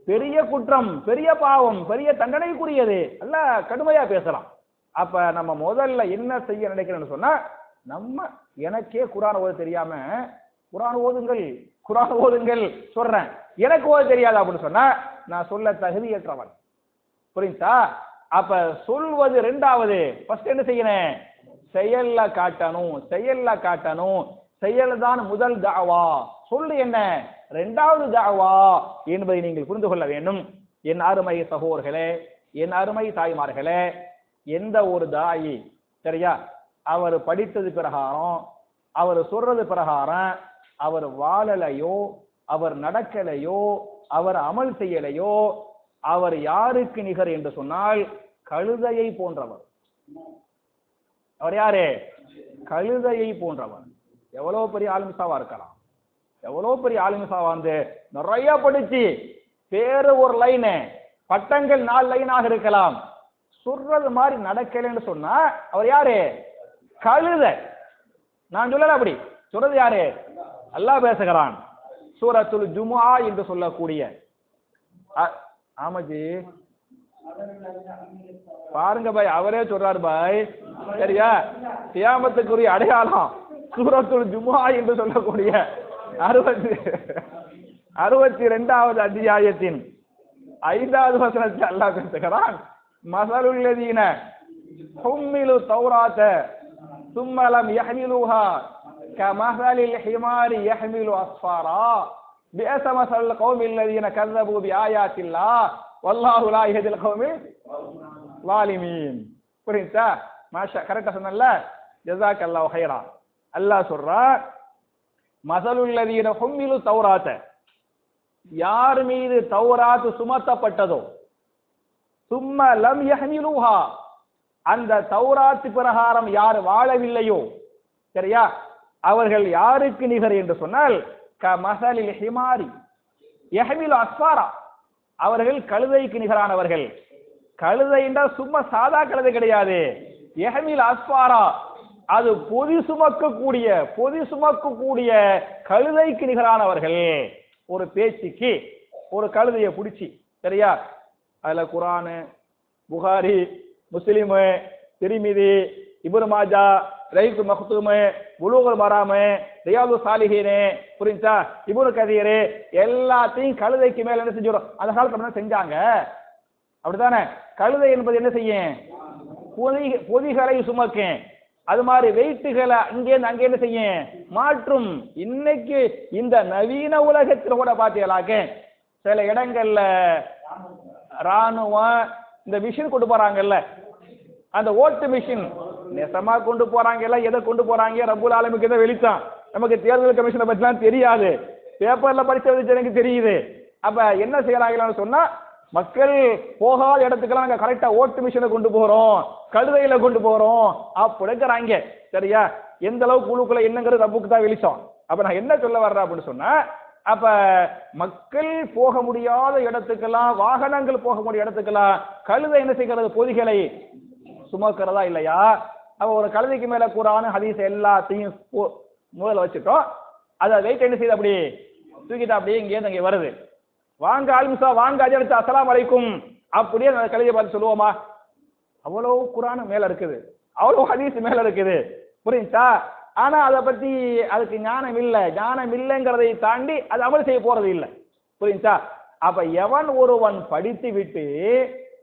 பெரிய குற்றம், பெரிய பாவம், பெரிய தண்டனைக்குரியது. அல்லாஹ் கடுமையா பேசலாம். அப்ப நம்ம முதல்ல என்ன செய்ய நினைக்கிறேன்னு சொன்னா, நம்ம எனக்கே குர்ஆன் ஓத தெரியாம குர்ஆன் ஓதுங்கள், குர்ஆன் ஓதுங்கள் சொல்றேன், எனக்கு ஓத தெரியாது அப்படின்னு சொன்னா நான் சொல்ல தகுதியற்றவன். புரியுதா? அப்ப சொல்வது 2வது. ஃபர்ஸ்ட் என்ன செய்யணும், செயல்ல காட்டணும், செயல்ல காட்டணும். செயல் தான் முதல் தாவா, சொல்லு என்ன 2வது தாவா என்பதை நீங்கள் புரிந்து கொள்ள வேண்டும். என் அருமை சகோதரர்களே, என் அருமை தாய்மார்களே, எந்த ஒரு தாயி சரியா அவர் படித்தது பிரகாரம், அவர் சொல்றது பிரகாரம் அவர் வாழலையோ, அவர் நடக்கலையோ, அவர் அமல் செய்யலையோ, அவர் யாருக்கு நிகர் என்று சொன்னால் கழுதையை போன்றவர். அவர் யாரு? கழுதையை போன்றவர். எவ்வளவு பெரிய ஆலிம்சாவா இருக்கலாம், எவ்வளவு பெரிய ஆலிம்சாவா வந்து நிறைய படிச்சு பேரு ஒரு லைனு, பட்டங்கள் 4 லைனாக இருக்கலாம், சொல்றது மாதிரி நடக்கலைன்னு சொன்னா அவர் யாரு? கழுதை. நான் சொல்லல, அப்படி சொல்றது யாரு? அல்லாஹ் பேசுகிறான். சூரத்துல் ஜுமுஆ என்று சொல்லக்கூடிய. ஆமாஜி பாருங்க பாய், அவரே சொல்றாரு பாய், சரியா? கியாமத்துக்குரிய அடையாளம் சூரத்துல் ஜுமுஆ என்று சொல்லக்கூடிய 62வது அத்தியாயத்தின் 5வது வசனத்தில் அல்லாஹ் பேசுகிறான். மஸலுல் லதீன ஹும்மிலு தௌராத ثم لم يحملوها كمثل الحمار يحمل أسفارا بئس مثل القوم الذين كذبوا بآيات الله والله لا يهدي القوم الظالمين. புரியுதா? மாஷா, கரெக்டா சொன்னல்ல, ஜஸாக்கல்லாஹு ஹைரா. அல்லாஹ் சொல்றா, மஸலுல் லதீன ஹும்மிலு தௌராத, யார் மீது தௌராத் சுமத்தப்பட்டதோ, சும்ம லம் யஹ்மிலுஹா, அந்த தௌராத் பிரகாரம் யார் வாழவில்லையோ, சரியா, அவர்கள் யாருக்கு நிகர் என்று சொன்னால் கமஸலில் ஹிமாரி யஹ்மிலு அஸ்ஃபாரா, அவர்கள் கழுதைக்கு நிகரானவர்கள். கழுதை என்றால் சும்மா சாதா கழுதை கிடையாது, யஹ்மில் அஸ்ஃபாரா, அது பொதி சுமக்கக்கூடிய கழுதைக்கு நிகரானவர்கள். ஒரு பேச்சுக்கு ஒரு கழுதையை பிடிச்சி, சரியா, அதுல குர்ஆன், புகாரி, முஸ்லிம், திர்மிதி, இப்னு மாஜா, ரைத்து மக்தூம், புலூகுல் மராம், ரியாது சாலிஹீன், புரிஞ்சா, இப்னு கதீர், எல்லாத்தையும் கழுதைக்கு மேல என்ன செஞ்சோம், அந்த காலத்துல செஞ்சாங்க. அப்படித்தானே? கழுதை என்பது என்ன செய்யும், பொதிகளை சுமக்கும். அது மாதிரி வெயிட்டுகளை அங்கேருந்து அங்கே என்ன செய்யும், மாற்றும். இன்னைக்கு இந்த நவீன உலகத்தில் கூட பாத்தீங்களாக்க சில இடங்கள்ல ராணுவம் இந்த மிஷின் கொண்டு போறாங்கல்ல, அந்த ஓட்டு மிஷின் நெசமா கொண்டு போறாங்கல்ல, எதை கொண்டு போறாங்க ரப்புல் ஆலமீனுக்கு எதை வெளிச்சான். நமக்கு தேர்தல் கமிஷனை பற்றிலாம் தெரியாது, பேப்பர்ல படிச்சது எனக்கு தெரியுது. அப்ப என்ன செய்யறாங்கன்னு சொன்னா, மக்கள் போகாத இடத்துக்கெல்லாம் நாங்க கரெக்டா ஓட்டு மிஷினை கொண்டு போறோம், கழுதையில கொண்டு போறோம் அப்படிங்கிறாங்க. சரியா? எந்த அளவுக்கு குழுக்குள்ள என்னங்கிறது ரப்புக்கு தான் வெளிச்சம். அப்ப நான் என்ன சொல்ல வர்றேன் அப்படின்னு சொன்னா, அப்ப மக்கள் போக முடியாத இடத்துக்கெல்லாம், வாகனங்கள் போக முடிய இடத்துக்கெல்லாம் கழுதை என்ன செய்கிறது, பொதிகளை சுமக்கிறதா இல்லையா? அப்ப ஒரு கழுதைக்கு மேல குர்ஆன் ஹதீஸ் எல்லாத்தையும் முதல்ல வச்சுட்டோம், அதை வெயிட் என்ன செய்யுது, அப்படி தூக்கிட்டு அப்படியே இங்கே இங்கே வருது. வாங்க ஆலிம்சா, வாங்க அஜர்த்து, அஸ்ஸலாமு அலைக்கும் அப்படியே அந்த கழுதையை பார்த்து சொல்லுவோமா? அவ்வளவு குர்ஆன் மேல இருக்குது, அவ்வளவு ஹதீஸ் மேல இருக்குது, புரியுதா? ஆனா அதை பத்தி அதுக்கு ஞானம் இல்லை. ஞானம் இல்லைங்கிறதை தாண்டி அது அமல் செய்ய போறது இல்லை, புரியுதா? அப்ப எவன் ஒருவன் படித்து விட்டு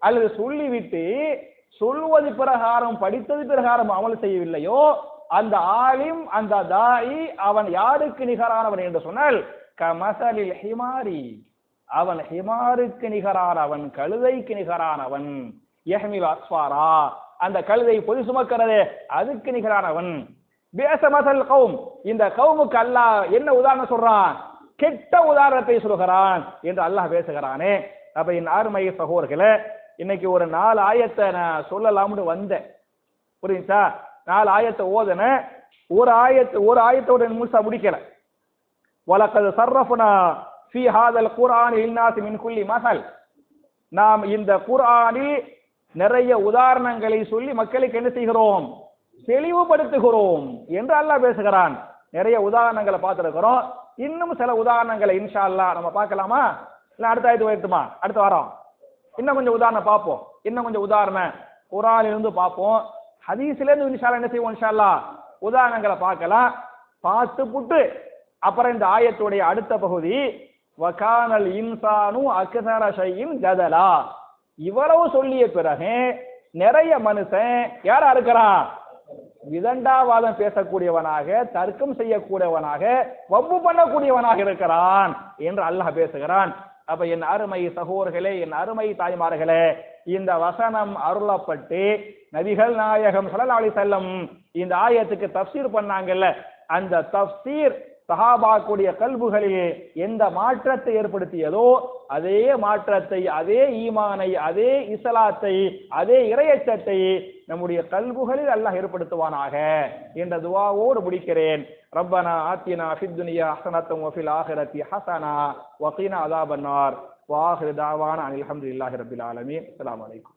அல்லது சொல்லிவிட்டு சொல்வது பிரகாரம் படித்தது பிரகாரம் அமல் செய்யவில்லையோ அந்த ஆலிம் அந்த தாயி அவன் யாருக்கு நிகரானவன் என்று சொன்னால் கமசலில் ஹிமாரி, அவன் ஹிமாருக்கு நிகரானவன், கழுதைக்கு நிகரானவன். யஹ்மில் அஸ்ஃபாரா, அந்த கழுதை பொதி சுமக்கிறது அதுக்கு நிகரானவன். பேசமசல் கௌம், இந்த கௌமுக்கு அல்லாஹ் என்ன உதாரணம் சொல்றான்? கெட்ட உதாரணத்தை சொல்கிறான் என்று அல்லாஹ் பேசுகிறானே. அப்ப என் அருமை சகோதரர்களே, இன்னைக்கு ஒரு 4 ஆயத்தை நான் சொல்லலாம்னு வந்தேன், புரியுதா? 4 ஆயத்தை ஓதன, ஒரு ஆயத்தோட முழுசா முடிக்கல. வலக்கது சர்ரஃப்னா ஃபீ ஹாதல் குர்ஆன் லின்னாஸி மின் குல்லி மஸல், நாம் இந்த குர்ஆனில் நிறைய உதாரணங்களை சொல்லி மக்களுக்கு என்ன செய்கிறோம்? தெளிவுபடுத்துகிறோம் என்று அல்லாஹ் பேசுகிறான். நிறைய உதாரணங்களை பார்த்திருக்கிறோம். இன்னும் சில உதாரணங்களை இன்ஷா அல்லாஹ் நம்ம பார்க்கலாமா? இல்ல அடுத்த ஆயத்து வரட்டுமா? அடுத்த வாரம் இன்னும் கொஞ்சம் உதாரணம் பார்ப்போம். இன்னும் கொஞ்சம் உதாரணம் குர்ஆனிலிருந்து பார்ப்போம். ஹதீஸ்ல இருந்து இன்ஷா அல்லாஹ் என்ன செய்வோம்? இன்ஷா அல்லாஹ் உதாரணங்களை பார்க்கலாம். பார்த்து புட்டு அப்புறம் இந்த ஆயத்துடைய அடுத்த பகுதி வகானல் இன்சானு அக்ஸர ஷைஇன் ஜதலா, இவ்வளவு சொல்லிய பிறகு நிறைய மனுஷன் யாரா இருக்கிறான்? விதண்டாவாதம் பேசக்கூடியவனாக, தர்க்கம் செய்யக்கூடியவனாக, வம்பு பண்ணக்கூடியவனாக இருக்கிறான் என்று அல்லாஹ் பேசுகிறான். அப்ப என் அருமை சகோதரர்களே, என் அருமை தாய்மார்களே, இந்த வசனம் அருளப்பட்டு நபிகள் நாயகம் ஸல்லல்லாஹு அலைஹி வஸல்லம் இந்த ஆயத்துக்கு தஃப்சீர் பண்ணாங்கல்ல, அந்த தஃப்சீர் சஹாபாக்குடைய கல்புகளில் எந்த மாற்றத்தை ஏற்படுத்தியதோ அதே மாற்றத்தை, அதே ஈமானை, அதே இஸ்லாத்தை, அதே இறையச்சத்தை நம்முடைய கல்புகளில் அல்லாஹ் ஏற்படுத்துவானாக என்ற துஆவோடு முடிக்கிறேன். ரப்பனா ஆத்தினா ஃபித் துன்யா ஹஸனத்தன் வ ஃபில் ஆখিরাতি ஹஸனா வ கினா அஸாபன்னார் வ ஆகிரு தஅவானா அல்ஹம்துலில்லாஹி ரப்பில் ஆலமீன். அஸ்ஸலாமு அலைக்கும்.